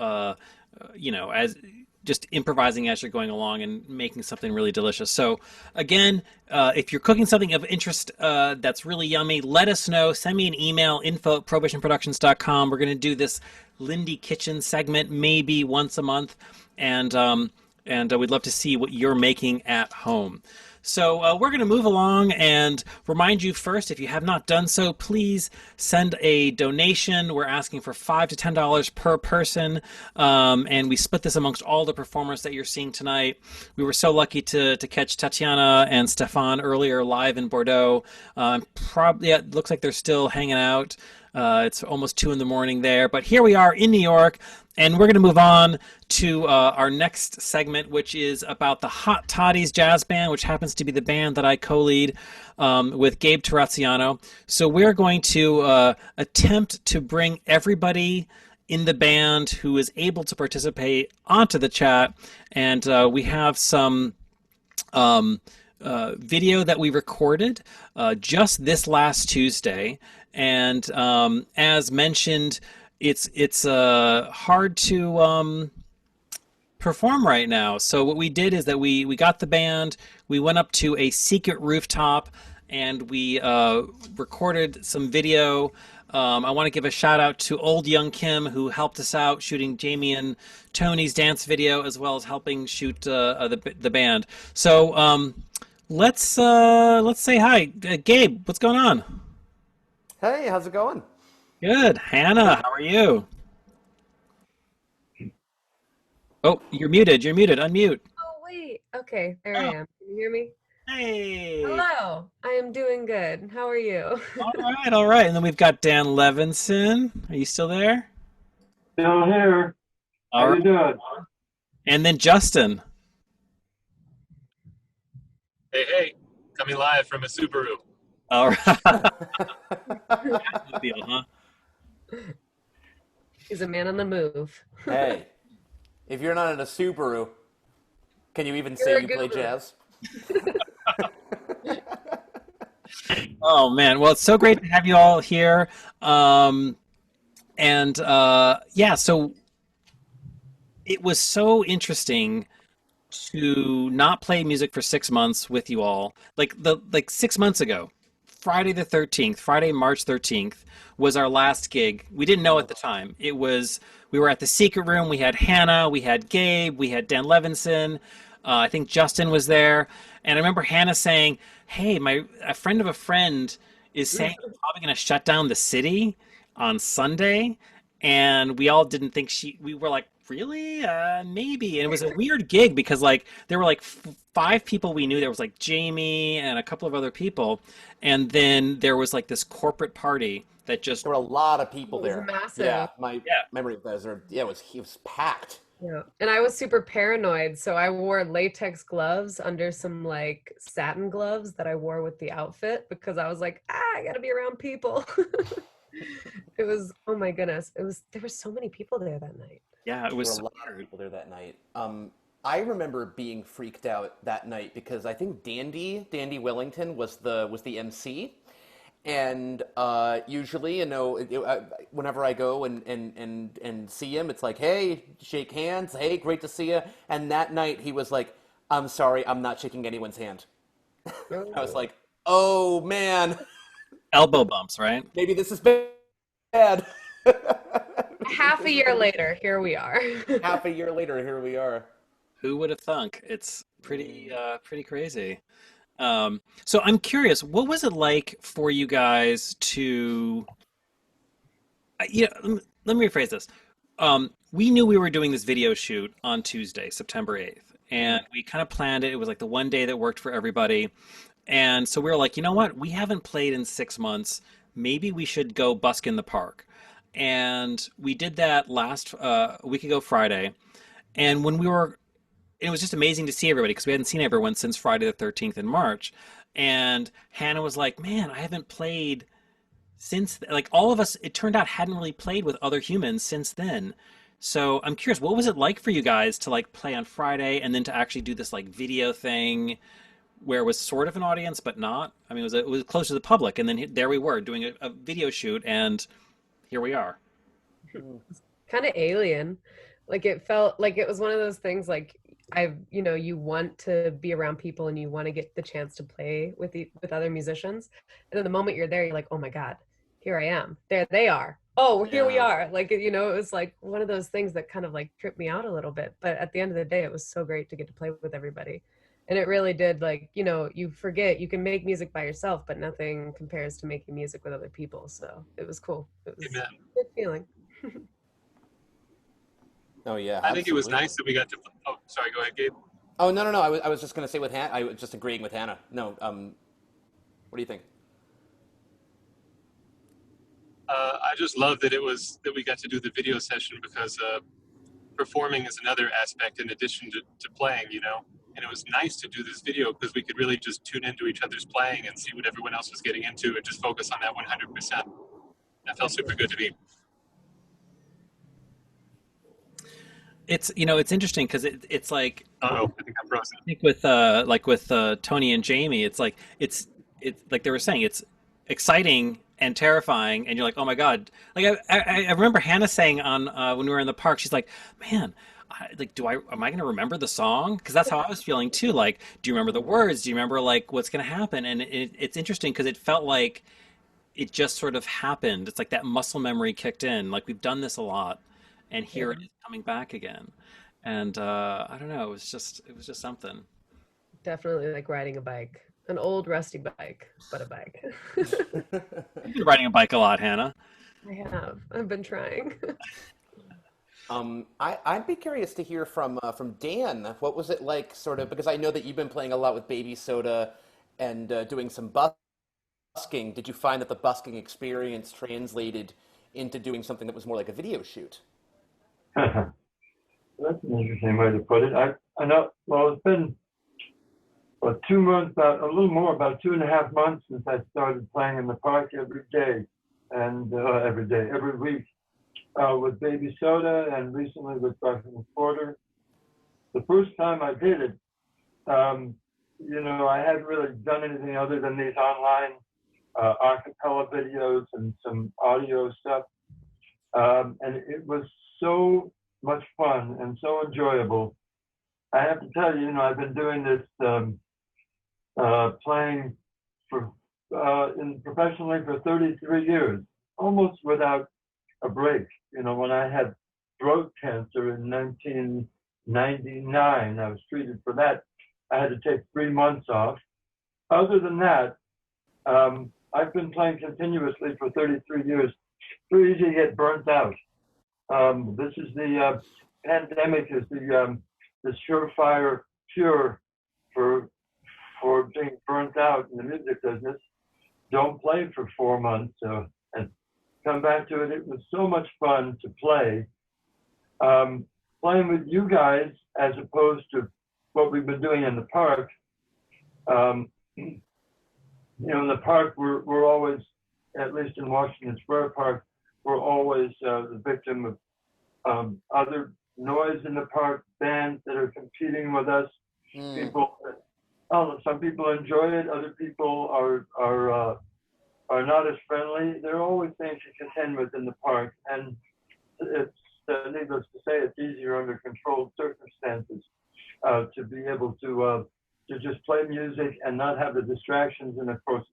you know, as just improvising as you're going along and making something really delicious. So again, if you're cooking something of interest that's really yummy, let us know. Send me an email, info@prohibitionproductions.com. We're going to do this Lindy Kitchen segment maybe once a month, and we'd love to see what you're making at home. So we're going to move along and remind you first, if you have not done so, please send a donation. We're asking for $5 to $10 per person, and we split this amongst all the performers that you're seeing tonight. We were so lucky to catch Tatiana and STEPHANE earlier live in Bordeaux. Probably, yeah, it looks like they're still hanging out. It's almost 2 in the morning there, but here we are in New York. And we're going to move on to our next segment, which is about the Hot Toddies Jazz Band, which happens to be the band that I co-lead with Gabe Terracciano. So we're going to attempt to bring everybody in the band who is able to participate onto the chat, and we have some video that we recorded just this last Tuesday, and as mentioned, it's hard to perform right now. So what we did is that we got the band, we went up to a secret rooftop, and we recorded some video. I want to give a shout out to Old Young Kim, who helped us out shooting Jamie and Tony's dance video, as well as helping shoot the band. So let's say hi, Gabe. What's going on? Hey, how's it going? Good. Hannah, how are you? Oh, you're muted. You're muted. Unmute. Oh, wait. Okay, there I am. Can you hear me? Hey. Hello. I am doing good. How are you? All right, all right. And then we've got Dan Levinson. Are you still there? Still here. All How you doing? And then Justin. Hey, coming live from a Subaru. All right. Deal, huh? He's a man on the move. Hey, if you're not in a Subaru, can you even You're say a you play guru. jazz? Oh man, well, it's so great to have you all here. Yeah, so it was so interesting to not play music for 6 months with you all. Like 6 months ago, Friday the 13th, Friday, March 13th was our last gig. We didn't know at the time. We were at the secret room. We had Hannah, we had Gabe, we had Dan Levinson. I think Justin was there. And I remember Hannah saying, hey, a friend of a friend is saying they're probably going to shut down the city on Sunday. And we all didn't think we were like, really? Maybe. And it was a weird gig because like there were like 5 people we knew. There was like Jaime and a couple of other people. And then there was like this corporate party that just... There were a lot of people there. It was massive. Yeah, my memory of those it was packed. Yeah. And I was super paranoid, so I wore latex gloves under some like satin gloves that I wore with the outfit because I was like, I gotta be around people. It was, oh my goodness, there were so many people there that night. Yeah, it was There were a lot of people there that night. I remember being freaked out that night because I think Dandy Wellington was the MC. And usually, whenever I go and see him, it's like, hey, shake hands. Hey, great to see you. And that night, he was like, I'm sorry, I'm not shaking anyone's hand. I was like, oh, man. Elbow bumps, right? Maybe this is bad. Half a year later, here we are. Half a year later, here we are. Who would have thunk? It's pretty crazy. So I'm curious, what was it like for you guys to, let me rephrase this. We knew we were doing this video shoot on Tuesday, September 8th, and we kind of planned it. It was like the one day that worked for everybody. And so we were like, you know what? We haven't played in 6 months. Maybe we should go busk in the park. And we did that last week ago Friday. And when it was just amazing to see everybody because we hadn't seen everyone since Friday the 13th in March. And Hannah was like, man, I haven't played since, like all of us, it turned out hadn't really played with other humans since then. So I'm curious, what was it like for you guys to like play on Friday and then to actually do this like video thing where it was sort of an audience, but not? I mean, it was close to the public. And then there we were doing a video shoot and here we are. Kind of alien. Like it felt like it was one of those things like you want to be around people and you want to get the chance to play with other musicians. And then the moment you're there, you're like, oh my God, here I am. There they are. Oh, here we are. Like, it was like one of those things that kind of like tripped me out a little bit. But at the end of the day, it was so great to get to play with everybody. And it really did, like, you forget you can make music by yourself, but nothing compares to making music with other people. So it was cool. It was a good feeling. Oh yeah, I think it was nice that we got to. Oh, sorry. Go ahead, Gabe. Oh no. I was just gonna say with Hannah. I was just agreeing with Hannah. No. What do you think? I just love that we got to do the video session because performing is another aspect in addition to playing. And it was nice to do this video because we could really just tune into each other's playing and see what everyone else was getting into and just focus on that 100%. That felt super good to me. It's it's interesting because it's like Oh, I think I'm frozen. I think with Tony and Jamie, it's like they were saying, it's exciting and terrifying, and you're like, oh my god. Like I remember Hannah saying on when we were in the park, she's like, man, am I going to remember the song? Because that's how I was feeling too. Like, do you remember the words? Do you remember like what's going to happen? And it's interesting because it felt like it just sort of happened. It's like that muscle memory kicked in. Like we've done this a lot, and here it is coming back again. And I don't know. It was just something. Definitely like riding a bike, an old rusty bike, but a bike. You've been riding a bike a lot, Hannah. I have. I've been trying. I'd be curious to hear from Dan. What was it like, sort of, because I know that you've been playing a lot with Baby Soda and doing some busking. Did you find that the busking experience translated into doing something that was more like a video shoot? That's an interesting way to put it. I know. Well, it's been 2 months, about a little more, about 2.5 months since I started playing in the park every day, and every week, with Baby Soda, and recently with Bucking Porter. The first time I did it, I hadn't really done anything other than these online a cappella videos and some audio stuff, and it was so much fun and so enjoyable. I have to tell you, I've been doing this playing professionally for 33 years, almost without a break. When I had throat cancer in 1999, I was treated for that. I had to take 3 months off. Other than that, I've been playing continuously for 33 years. It's pretty easy to get burnt out. This is the pandemic is the surefire cure for being burnt out in the music business. Don't play for 4 months and come back to it. It was so much fun to play. Playing with you guys as opposed to what we've been doing in the park. In the park, we're always, at least in Washington Square Park, we're always the victim of other noise in the park, bands that are competing with us. Some people enjoy it, other people are not as friendly. There are always things to contend with in the park, and it's needless to say, it's easier under controlled circumstances to be able to just play music and not have the distractions. And of course,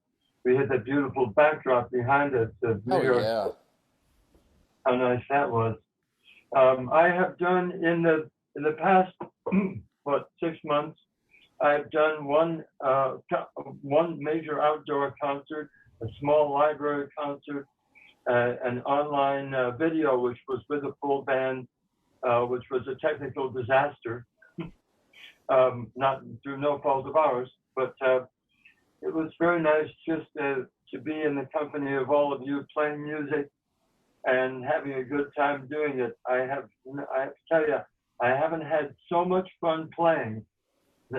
we had that beautiful backdrop behind us of New York. Yeah. How nice that was. I have done in the past 6 months, I've done one major outdoor concert, a small library concert, an online video which was with a full band, which was a technical disaster, not through no fault of ours, but it was very nice just to be in the company of all of you playing music and having a good time doing it. I have to tell you, I haven't had so much fun playing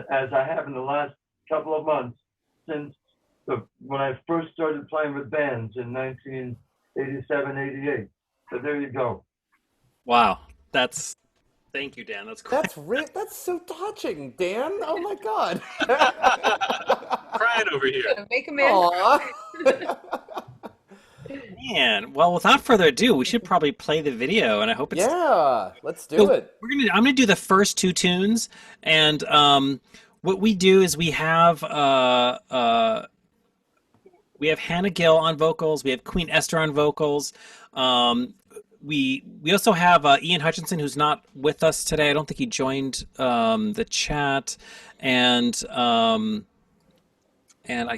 as I have in the last couple of months since when I first started playing with bands in 1987, 88. So there you go. Wow, thank you, Dan. That's great. That's so touching, Dan. Oh my God. Crying over here. Make a man cry. Man, well, without further ado, we should probably play the video, and I hope it's... Yeah, let's do it. I'm gonna do the first 2 tunes, and what we do is we have Hannah Gill on vocals, we have Queen Esther on vocals, we also have Ian Hutchinson, who's not with us today. I don't think he joined the chat, and I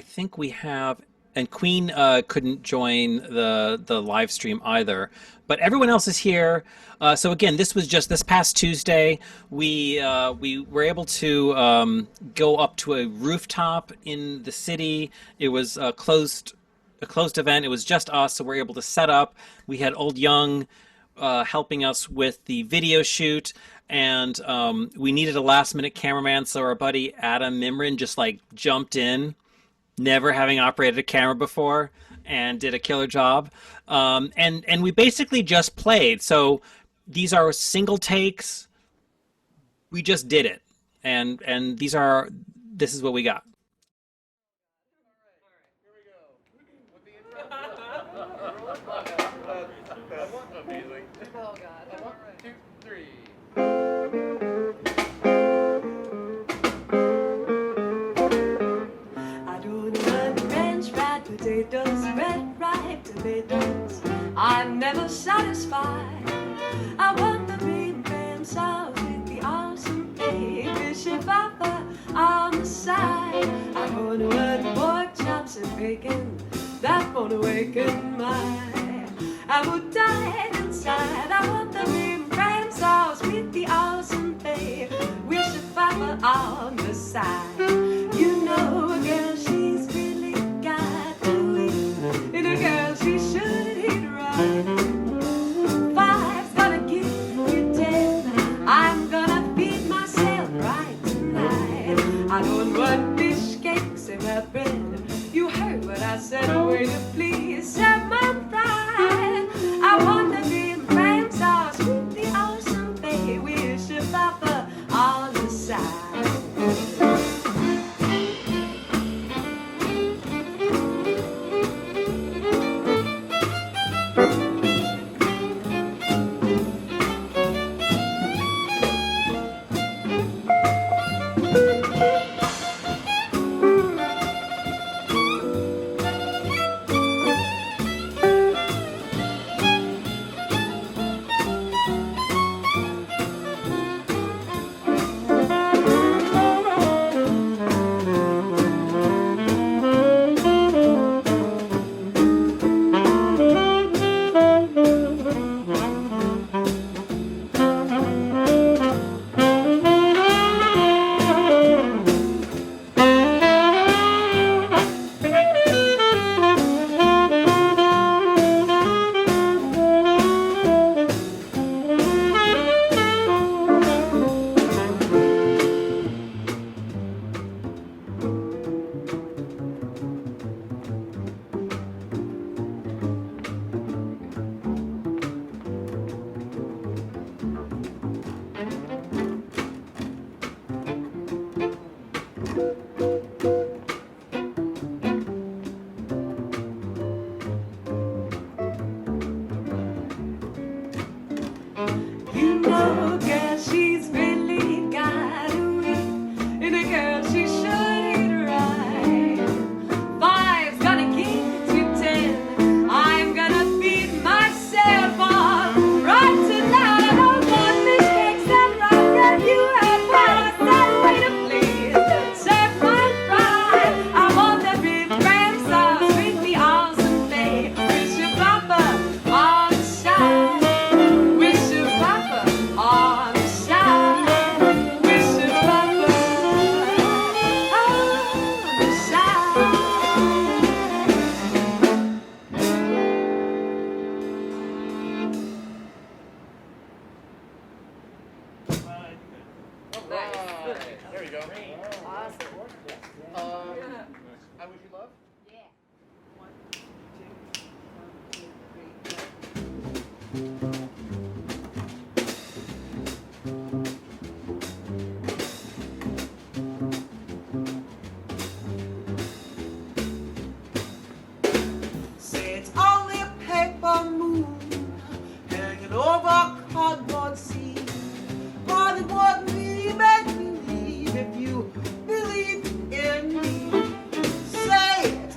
think we have. And Queen couldn't join the live stream either, but everyone else is here. So again, this was just this past Tuesday. We were able to go up to a rooftop in the city. It was a closed event. It was just us, so we're able to set up. We had Old Young helping us with the video shoot, and we needed a last-minute cameraman, so our buddy Adam Mimrin just jumped in, never having operated a camera before, and did a killer job. And we basically just played. So these are single takes. we just did it, and this is what we got. Potatoes, red ripe tomatoes, I'm never satisfied. I want the green pan sauce with the awesome fish and papa on the side. I want to add pork chops and bacon, that won't awaken my appetite inside. I want the green pan sauce with the awesome fish and papa on the side. You know a girl, she's really got to eat, and a girl, she should eat right. Five's gonna give you 10, I'm gonna feed myself right tonight. I don't want fish cakes and my bread, you heard what I said, will you please serve my pride. I want the green pan sauce with the awesome baby wish and papa on the side.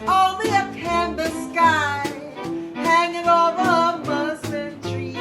Only a canvas sky hanging over a muslin tree.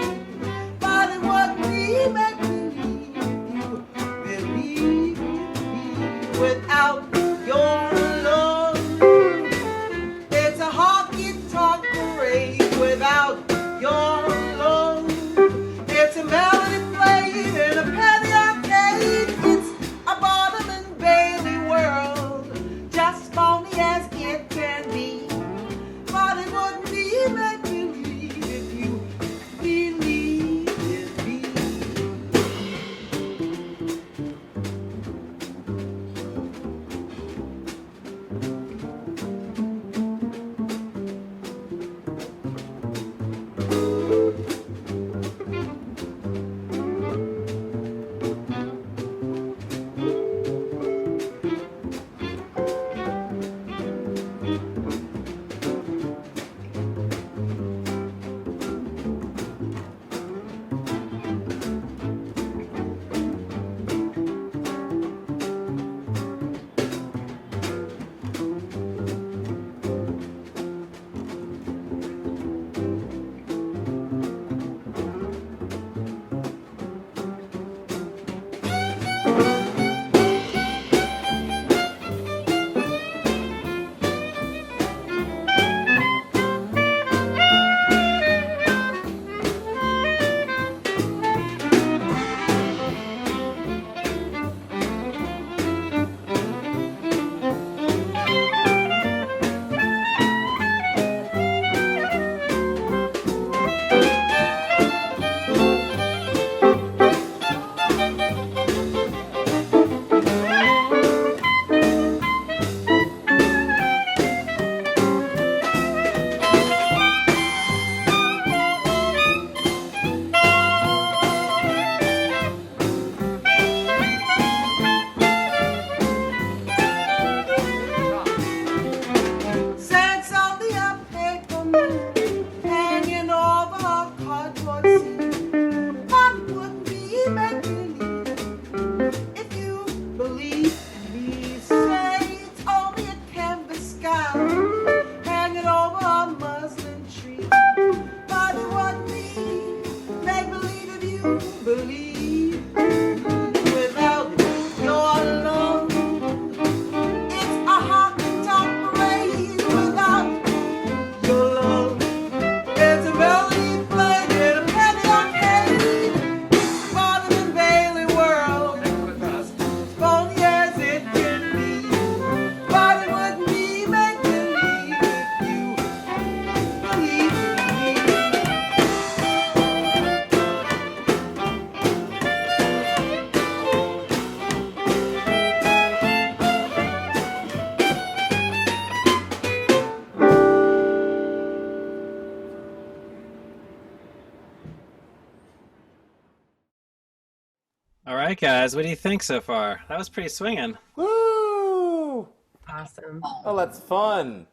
All right, guys, what do you think so far? That was pretty swinging. Woo! Awesome. Oh, that's fun.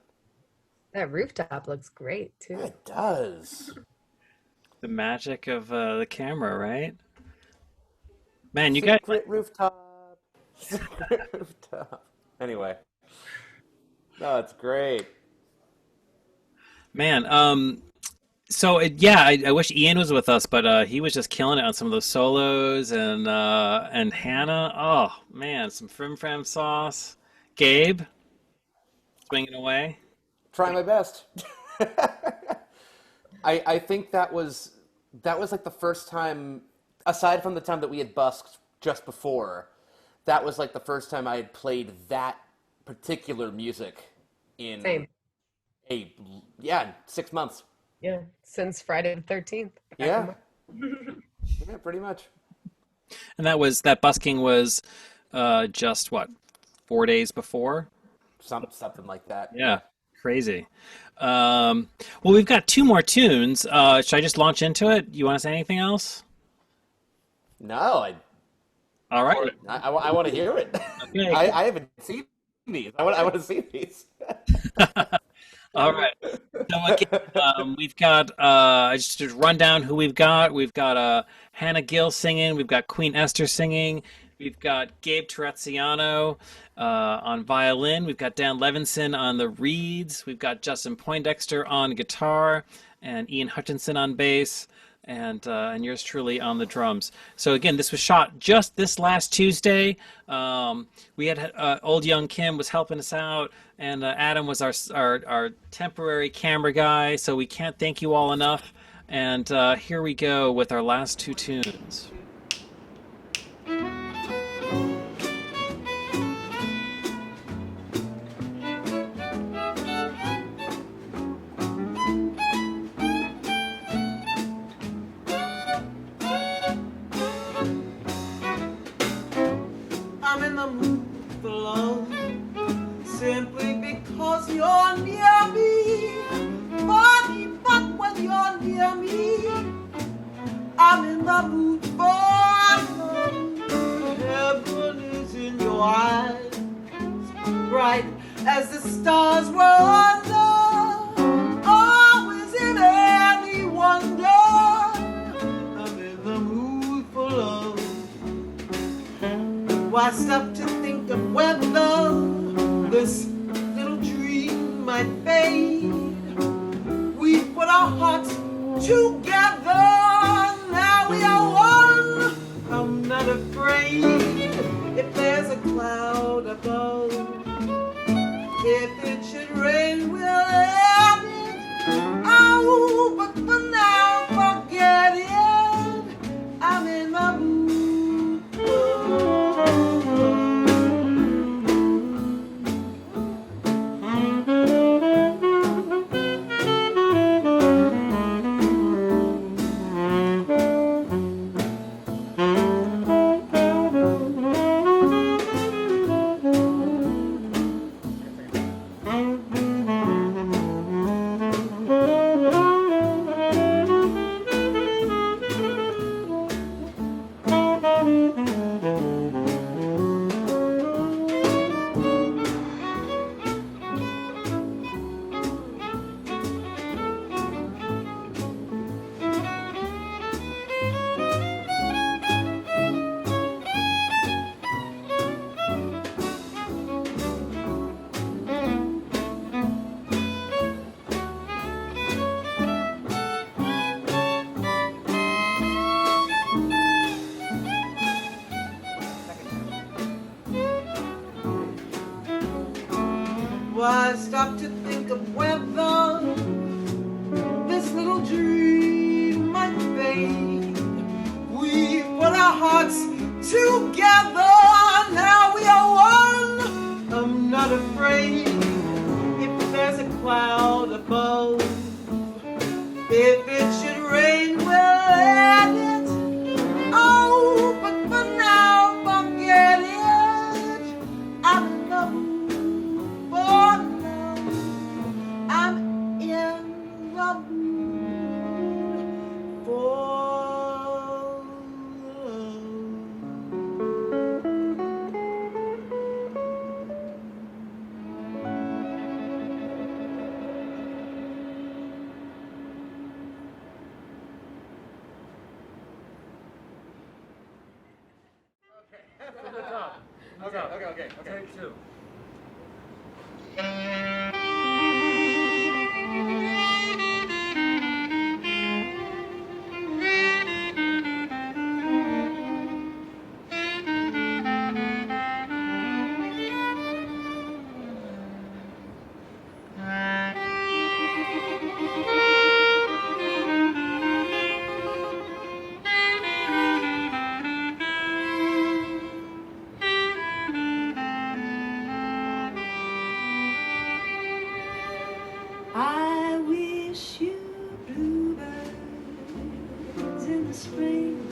That rooftop looks great too. It does. The magic of the camera, right? Man, you guys. Secret rooftop. Secret rooftop. Anyway. No, it's great. Man, I wish Ian was with us, but he was just killing it on some of those solos, and Hannah, oh man, some Frim sauce. Gabe, swinging away. Try my best. I think that was like the first time, aside from the time that we had busked just before, that was like the first time I had played that particular music in Same. 6 months. Yeah, since Friday the 13th. Yeah. Yeah, pretty much. And that busking was just what, 4 days before? Something like that. Yeah, crazy. Well, we've got 2 more tunes. Should I just launch into it? You want to say anything else? No, All right. I want to hear it. Okay. I haven't seen these. I want to see these. All right. So again, we've got just to run down who we've got. We've got Hannah Gill singing. We've got Queen Esther singing. We've got Gabe Terracciano on violin. We've got Dan Levinson on the reeds. We've got Justin Poindexter on guitar, and Ian Hutchinson on bass, and yours truly on the drums. So again, this was shot just this last Tuesday. We had Old Young Kim was helping us out, and Adam was our temporary camera guy. So we can't thank you all enough. And here we go with our last 2 tunes. I'm in the mood for love, simply because you're near me. Funny, but when you're near me, I'm in the mood for love. Heaven is in your eyes, bright as the stars were under, always in any wonder. I'm in the mood for love. Why stop to think of whether this little dream might fade? We put our hearts together, now we are one. I'm not afraid if there's a cloud above. If it should rain, we'll have it. Oh, but for now, forget it. I'm in the mood. Why stop to think of whether this little dream might fade? We put our hearts together, now we are one. I'm not afraid if there's a cloud above. If it should rain, we'll let it. Oh, but for now, forget it. I'm in the mood for love. I'm in the mood for love. Okay, take two. I wish you bluebirds in the spring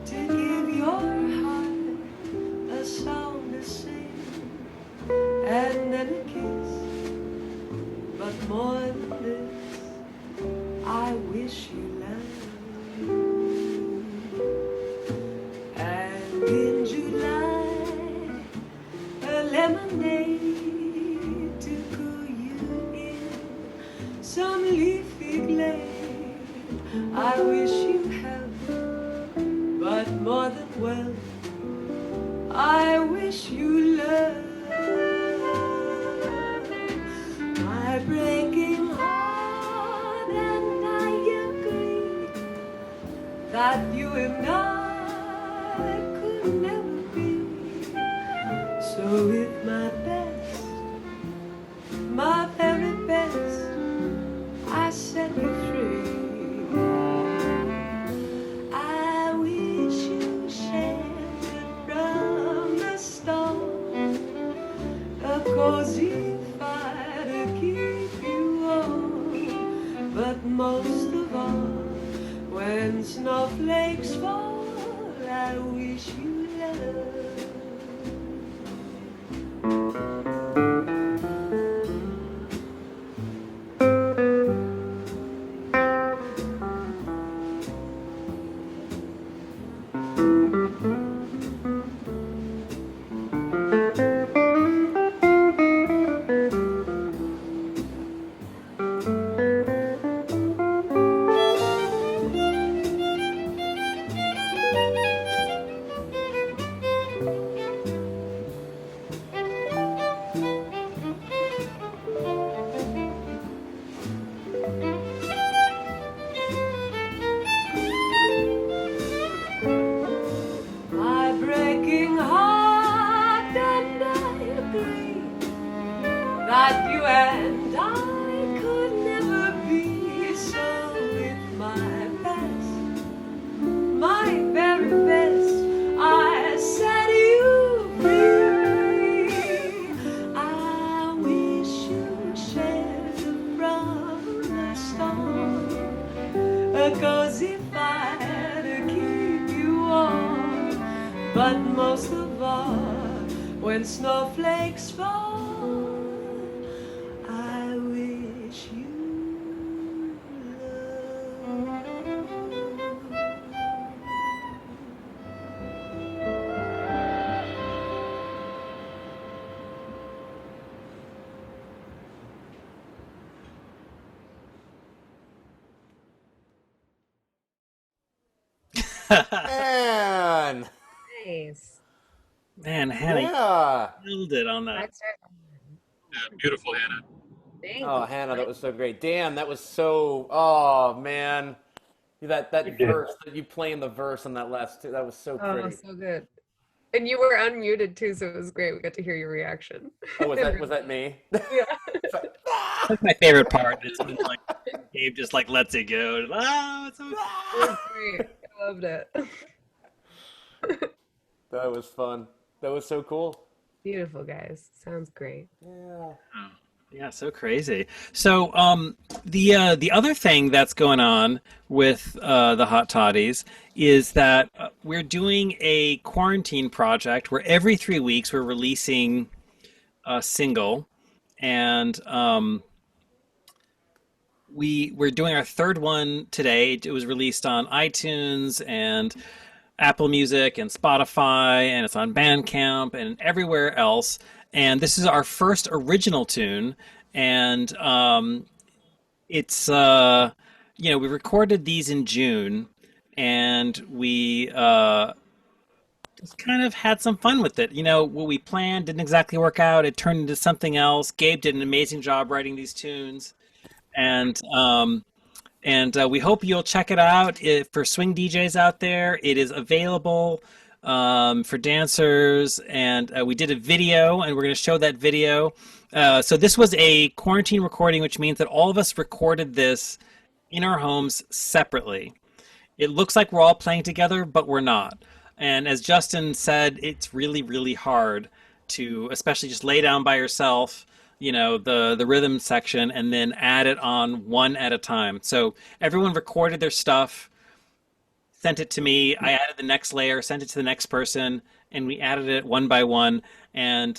to give your heart a song to sing and then a kiss. But more than this, I wish you love. And in July, a lemonade to cool you in some leafy glade. I wish you health, but more than wealth, I wish you love. My breaking heart and I agree that you and I could never be. So with my best, my very best, I set you free. I wish you sheltered from the storm, a cozy fire to keep you warm. But most of all, when snowflakes fall, I wish you love. My breaking heart and I agree that you and I could never be. So with my best, my very best, I set you free. I wish you shelter from the storm, a cozy fire to keep you warm. But most of all, when snowflakes fall, I wish you Man. Nice. Man, Hannah, Yeah. you killed it on that. That's right. Yeah, beautiful, Hannah. Thank Oh, you. Hannah, that was so great. Dan, that was so. Oh man, that verse that you play in the verse on that last two, that was so Oh, pretty. so good. And you were unmuted too, so it was great. We got to hear your reaction. Oh, was that me? Yeah. That's my favorite part. It's when like Gabe just like lets it go. Ah, it's so... It was great. I loved it. That was fun. That was so cool. Beautiful, guys. Sounds great. Yeah. Yeah, so crazy. So the other thing that's going on with the Hot Toddies is that we're doing a quarantine project where every 3 weeks we're releasing a single, and we're doing our third one today. It was released on iTunes and Apple Music and Spotify, and it's on Bandcamp and everywhere else. And this is our first original tune, and it's we recorded these in June, and we just kind of had some fun with it. You know, what we planned didn't exactly work out. It turned into something else. Gabe did an amazing job writing these tunes, and we hope you'll check it out. For swing DJs out there, it is available for dancers, and we did a video, and we're going to show that video. So this was a quarantine recording, which means that all of us recorded this in our homes separately. It looks like we're all playing together, but we're not. And as Justin said, it's really, really hard to, especially just lay down by yourself, you know, the rhythm section, and then add it on one at a time. So everyone recorded their stuff, sent it to me. I added the next layer, sent it to the next person, and we added it one by one. And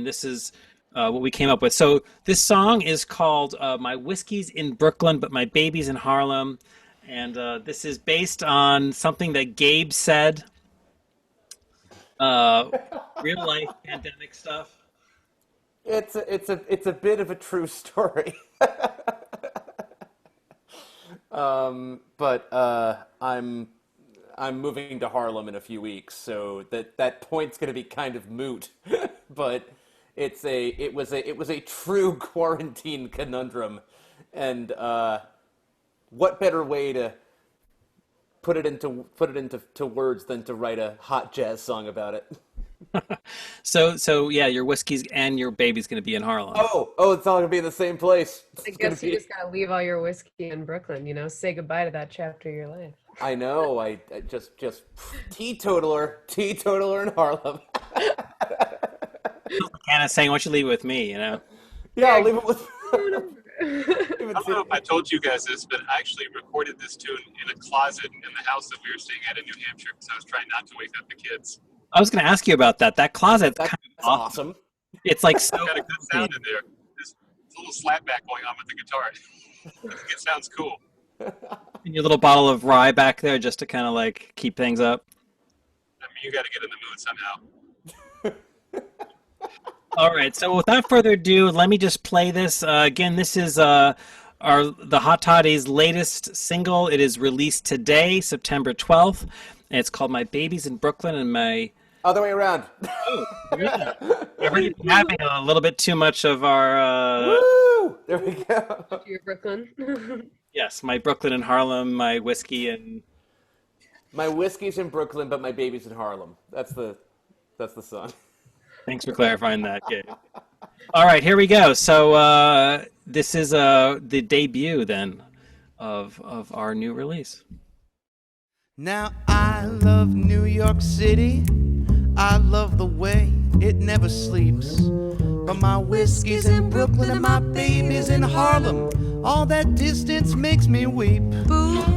this is what we came up with. So this song is called "My Whiskey's in Brooklyn, but My Baby's in Harlem," and this is based on something that Gabe said. Real life pandemic stuff. It's a bit of a true story. But I'm moving to Harlem in a few weeks, so that point's going to be kind of moot. But it was a true quarantine conundrum, and what better way to put it into words than to write a hot jazz song about it. So yeah, your whiskey's and your baby's going to be in Harlem. Oh, it's all going to be in the same place. I guess you just got to leave all your whiskey in Brooklyn, you know, say goodbye to that chapter of your life. I know, I just teetotaler in Harlem. Kind of saying, "Why don't you leave it with me?" You know. Yeah, I'll leave it with. I don't know if I told you guys this, but I actually recorded this tune in a closet in the house that we were staying at in New Hampshire because I was trying not to wake up the kids. I was going to ask you about that. That closet's kind of awesome. It's like so. Got a good sound in there. There's a little slapback going on with the guitar. I think it sounds cool. And your little bottle of rye back there, just to kind of like keep things up. I mean, you got to get in the mood somehow. All right. So without further ado, let me just play this again. This is the Hot Toddies' latest single. It is released today, September 12th. And it's called "My Baby's in Brooklyn," and my other way around. Oh, yeah. We're having a little bit too much of our. Woo! There we go. Your Brooklyn. Yes, my Brooklyn and Harlem, my whiskey and. My whiskey's in Brooklyn, but my baby's in Harlem. That's the song. Thanks for clarifying that, Gabe. All right, here we go. So this is the debut then of our new release. Now I love New York City. I love the way it never sleeps. But my whiskey's in Brooklyn and my baby's in Harlem. All that distance makes me weep.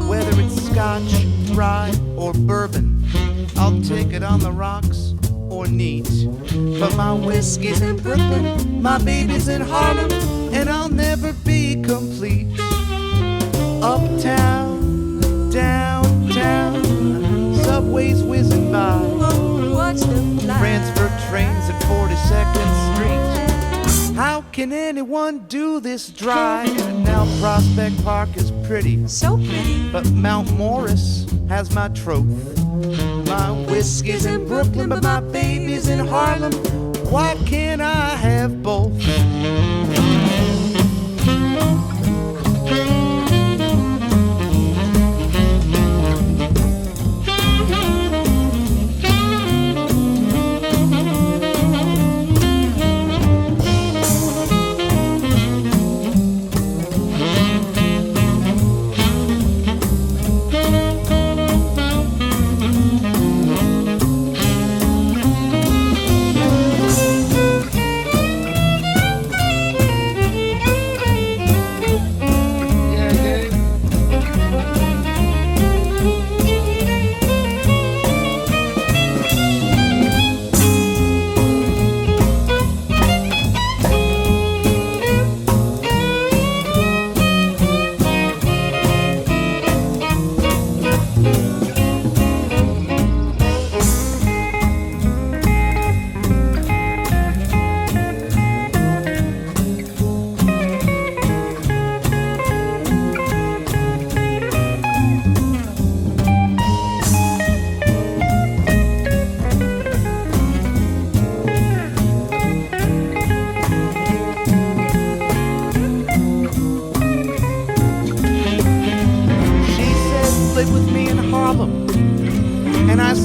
Whether it's scotch, rye, or bourbon, I'll take it on the rocks or neat. But my whiskey's in Brooklyn, my baby's in Harlem, and I'll never be complete. Uptown, downtown, subways whizzing by. Transfer trains at 42nd Street. How can anyone do this drive? Now Prospect Park is pretty, so pretty, but Mount Morris has my troth. My whiskey's in Brooklyn, but my baby's in Harlem. Why can't I have both?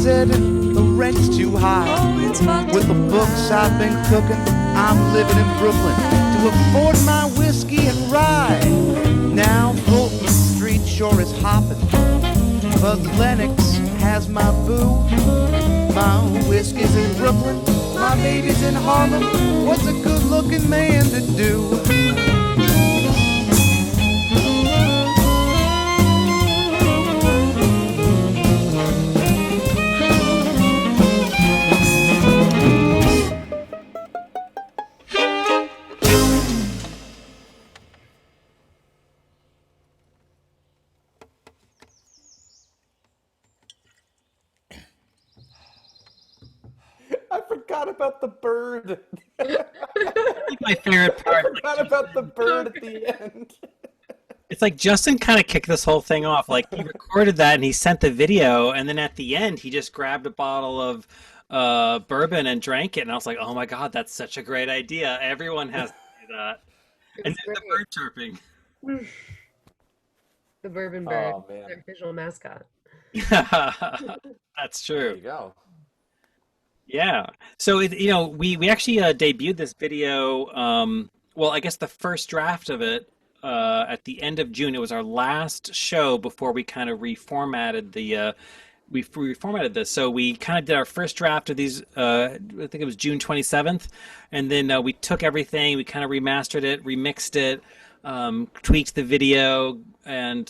said the rent's too high. With the books I've been cooking, I'm living in Brooklyn to afford my whiskey and rye. Now Fulton Street sure is hopping, but Lennox has my boo. My whiskey's in Brooklyn, my baby's in Harlem. What's a good-looking man to do? I forgot about the bird. My favorite part. I forgot about the bird at the end. It's like Justin kind of kicked this whole thing off. Like he recorded that and he sent the video, and then at the end he just grabbed a bottle of bourbon and drank it, and I was like, oh my god, that's such a great idea. Everyone has to do that. And then the bird chirping. The bourbon bird, Oh, man. their visual mascot. That's true. There you go. Yeah. So, we actually debuted this video, well, I guess the first draft of it at the end of June. It was our last show before we kind of reformatted we reformatted this. So we kind of did our first draft of these, I think it was June 27th. And then we took everything, we kind of remastered it, remixed it, tweaked the video, and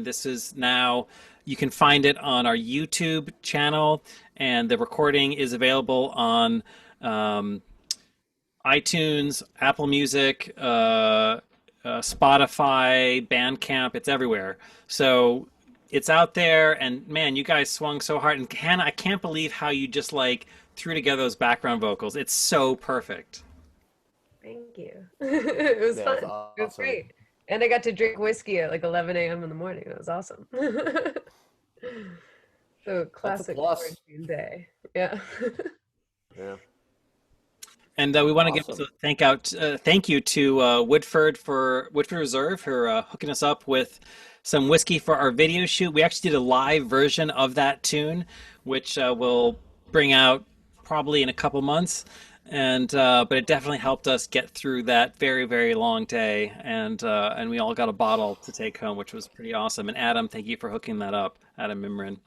this is now, you can find it on our YouTube channel, and the recording is available on iTunes, Apple Music, Spotify, Bandcamp. It's everywhere. So it's out there, and man, you guys swung so hard. And Hannah, I can't believe how you just like threw together those background vocals. It's so perfect. Thank you. It was fun. Awesome. It was great. And I got to drink whiskey at like 11 a.m. in the morning. It was awesome. So classic quarantine day. Yeah. Yeah. And we want to give a thank you to Woodford Reserve for hooking us up with some whiskey for our video shoot. We actually did a live version of that tune, which we'll bring out probably in a couple months. And but it definitely helped us get through that very, very long day. And we all got a bottle to take home, which was pretty awesome. And Adam, thank you for hooking that up, Adam Mimran.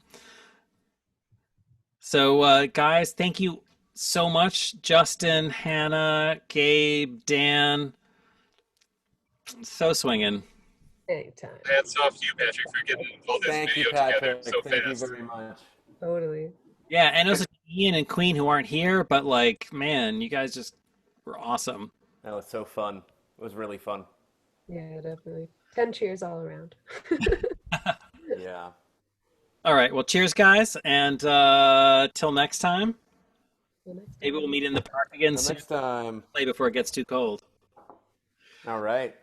So guys, thank you so much, Justin, Hannah, Gabe, Dan. So swinging. Anytime. Hats off to you, Patrick, for getting all this Thank video you, Patrick. together so Thank fast. you very much. Totally. Yeah, and it was Ian and Queen who aren't here, but like, man, you guys just were awesome. That was so fun. It was really fun. Yeah, definitely. 10 cheers all around. Yeah. All right, well, cheers, guys, and till next time. Maybe we'll meet in the park again soon. Next time. Play before it gets too cold. All right.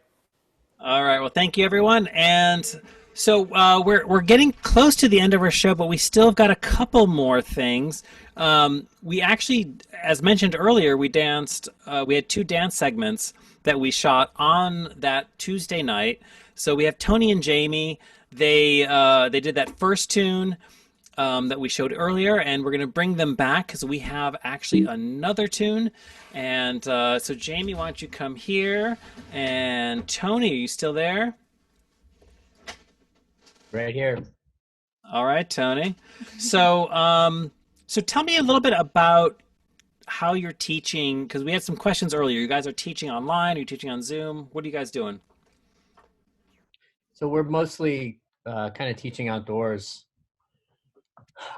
All right. Well, thank you, everyone. And so we're getting close to the end of our show, but we still have got a couple more things. We actually, as mentioned earlier, we danced. We had 2 dance segments that we shot on that Tuesday night. So we have Tony and Jaime. They did that first tune that we showed earlier, and we're going to bring them back because we have actually another tune. And so Jaime, why don't you come here? And Tony, are you still there? Right here. All right, Tony. So so tell me a little bit about how you're teaching, because we had some questions earlier. You guys are teaching online, are you teaching on Zoom? What are you guys doing? So we're mostly kind of teaching outdoors.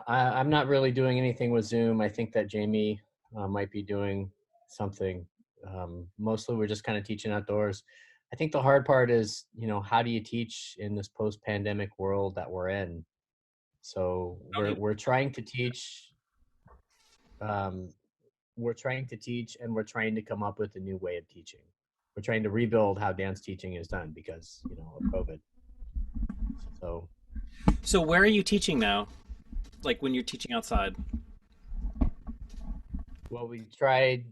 I'm not really doing anything with Zoom. I think that Jaime might be doing something. Mostly we're just kind of teaching outdoors. I think the hard part is, how do you teach in this post-pandemic world that we're in? So we're trying to teach. We're trying to teach, and we're trying to come up with a new way of teaching. We're trying to rebuild how dance teaching is done because, of COVID. So where are you teaching now? Like when you're teaching outside? Well, we tried.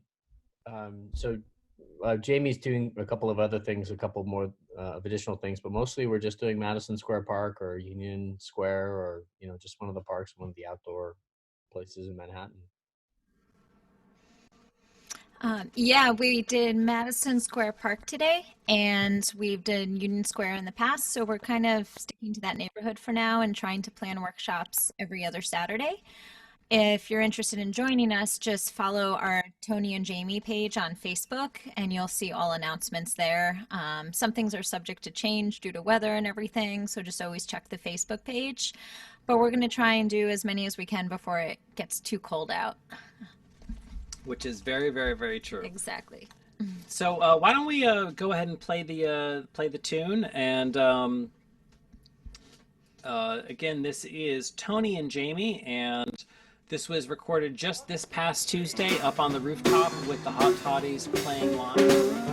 Jamie's doing a couple of other things, a couple more of additional things, but mostly we're just doing Madison Square Park or Union Square or, just one of the parks, one of the outdoor places in Manhattan. Yeah, we did Madison Square Park today, and we've done Union Square in the past, so we're kind of sticking to that neighborhood for now and trying to plan workshops every other Saturday. If you're interested in joining us, just follow our Tony and Jamie page on Facebook, and you'll see all announcements there. Some things are subject to change due to weather and everything, so just always check the Facebook page. But we're going to try and do as many as we can before it gets too cold out. Which is very, very, very true. Exactly. So why don't we go ahead and play the tune? And again, this is Tony and Jamie, and this was recorded just this past Tuesday up on the rooftop with the Hot Toddies playing live.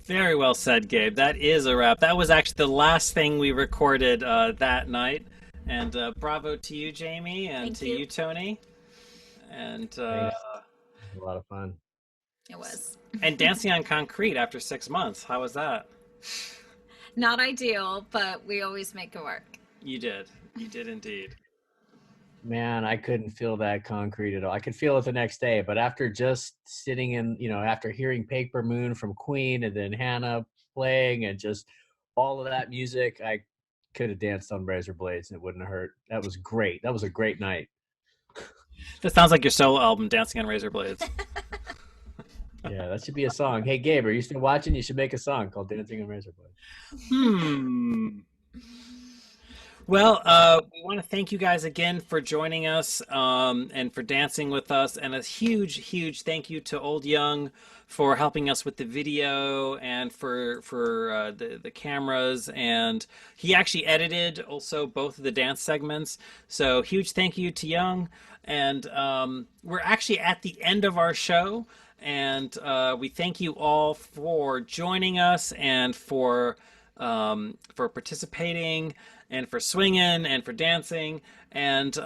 Very well said, Gabe. That is a wrap. That was actually the last thing we recorded that night. And bravo to you, Jamie, and to you, Tony. And it was a lot of fun. It was. And dancing on concrete after 6 months. How was that? Not ideal, but we always make it work. You did. You did indeed. Man, I couldn't feel that concrete at all. I could feel it the next day, but after just sitting in, after hearing Paper Moon from Queen and then Hannah playing and just all of that music, I could have danced on razor blades and it wouldn't have hurt. That was great. That was a great night. That sounds like your solo album, Dancing on Razor Blades. Yeah, that should be a song. Hey, Gabe, are you still watching? You should make a song called Dancing on Razor Blades. Well, we want to thank you guys again for joining us and for dancing with us. And a huge, huge thank you to Old Young for helping us with the video and for the cameras. And he actually edited also both of the dance segments. So huge thank you to Young. And we're actually at the end of our show. And we thank you all for joining us and for participating and for swinging and for dancing. And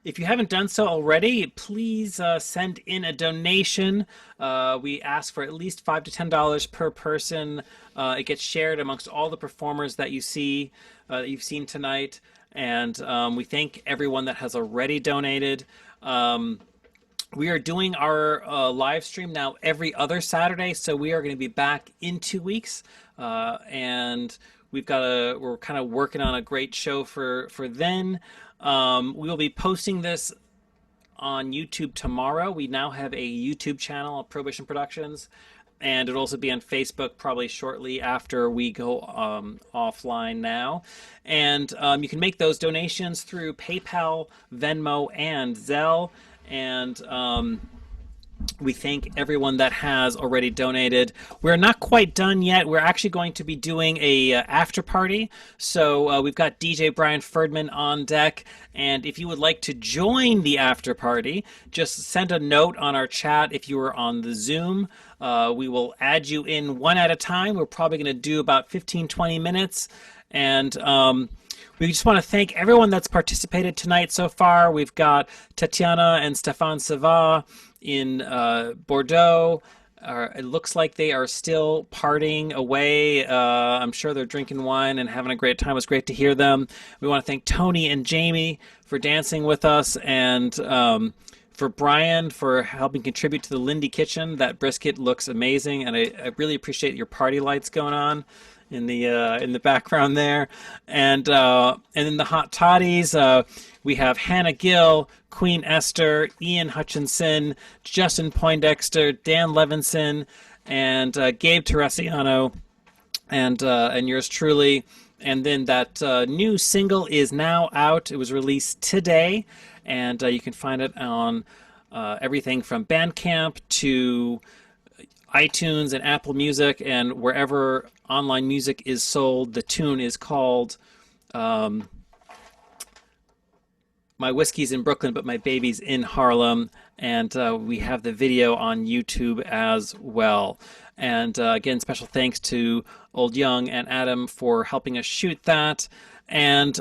if you haven't done so already, please send in a donation. We ask for at least $5 to $10 per person. It gets shared amongst all the performers that you see, that you've seen tonight. And we thank everyone that has already donated. We are doing our live stream now every other Saturday, so we are going to be back in 2 weeks. And we're kind of working on a great show for then. We will be posting this on YouTube tomorrow. We now have a YouTube channel, Prohibition Productions, and it'll also be on Facebook probably shortly after we go offline now. And you can make those donations through PayPal, Venmo, and Zelle. And we thank everyone that has already donated. We're not quite done yet. We're actually going to be doing a after party. So we've got DJ BRIAN FERDMAN on deck. And if you would like to join the after party, just send a note on our chat if you are on the Zoom. We will add you in one at a time. We're probably going to do about 15-20 minutes. And we just want to thank everyone that's participated tonight so far. We've got Tatiana and Stéphane SEVA in Bordeaux. It looks like they are still partying away. I'm sure they're drinking wine and having a great time. It was great to hear them. We want to thank Tony and Jaime for dancing with us, and for Brian for helping contribute to the Lindy Kitchen. That brisket looks amazing, and I really appreciate your party lights going on in the background there. And then the Hot Toddies, we have Hannah Gill, Queen Esther, Ian Hutchinson, Justin Poindexter, Dan Levinson, and Gabe Terracciano, and yours truly. And then that new single is now out. It was released today, and you can find it on everything from Bandcamp to iTunes and Apple Music, and wherever online music is sold. The tune is called My Whiskey's in Brooklyn, but My Baby's in Harlem. And we have the video on YouTube as well. And again, special thanks to Old Young and Adam for helping us shoot that. And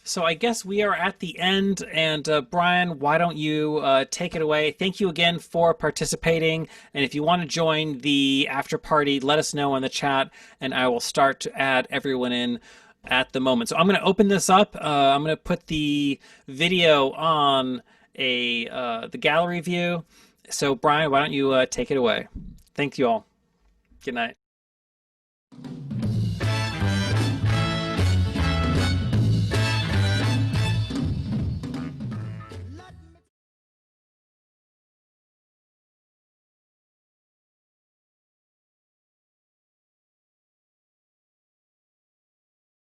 so I guess we are at the end. And Brian, why don't you take it away? Thank you again for participating. And if you want to join the after party, let us know in the chat, and I will start to add everyone in at the moment. So I'm going to open this up. I'm going to put the video on the gallery view. So Brian, why don't you take it away? Thank you all. Good night.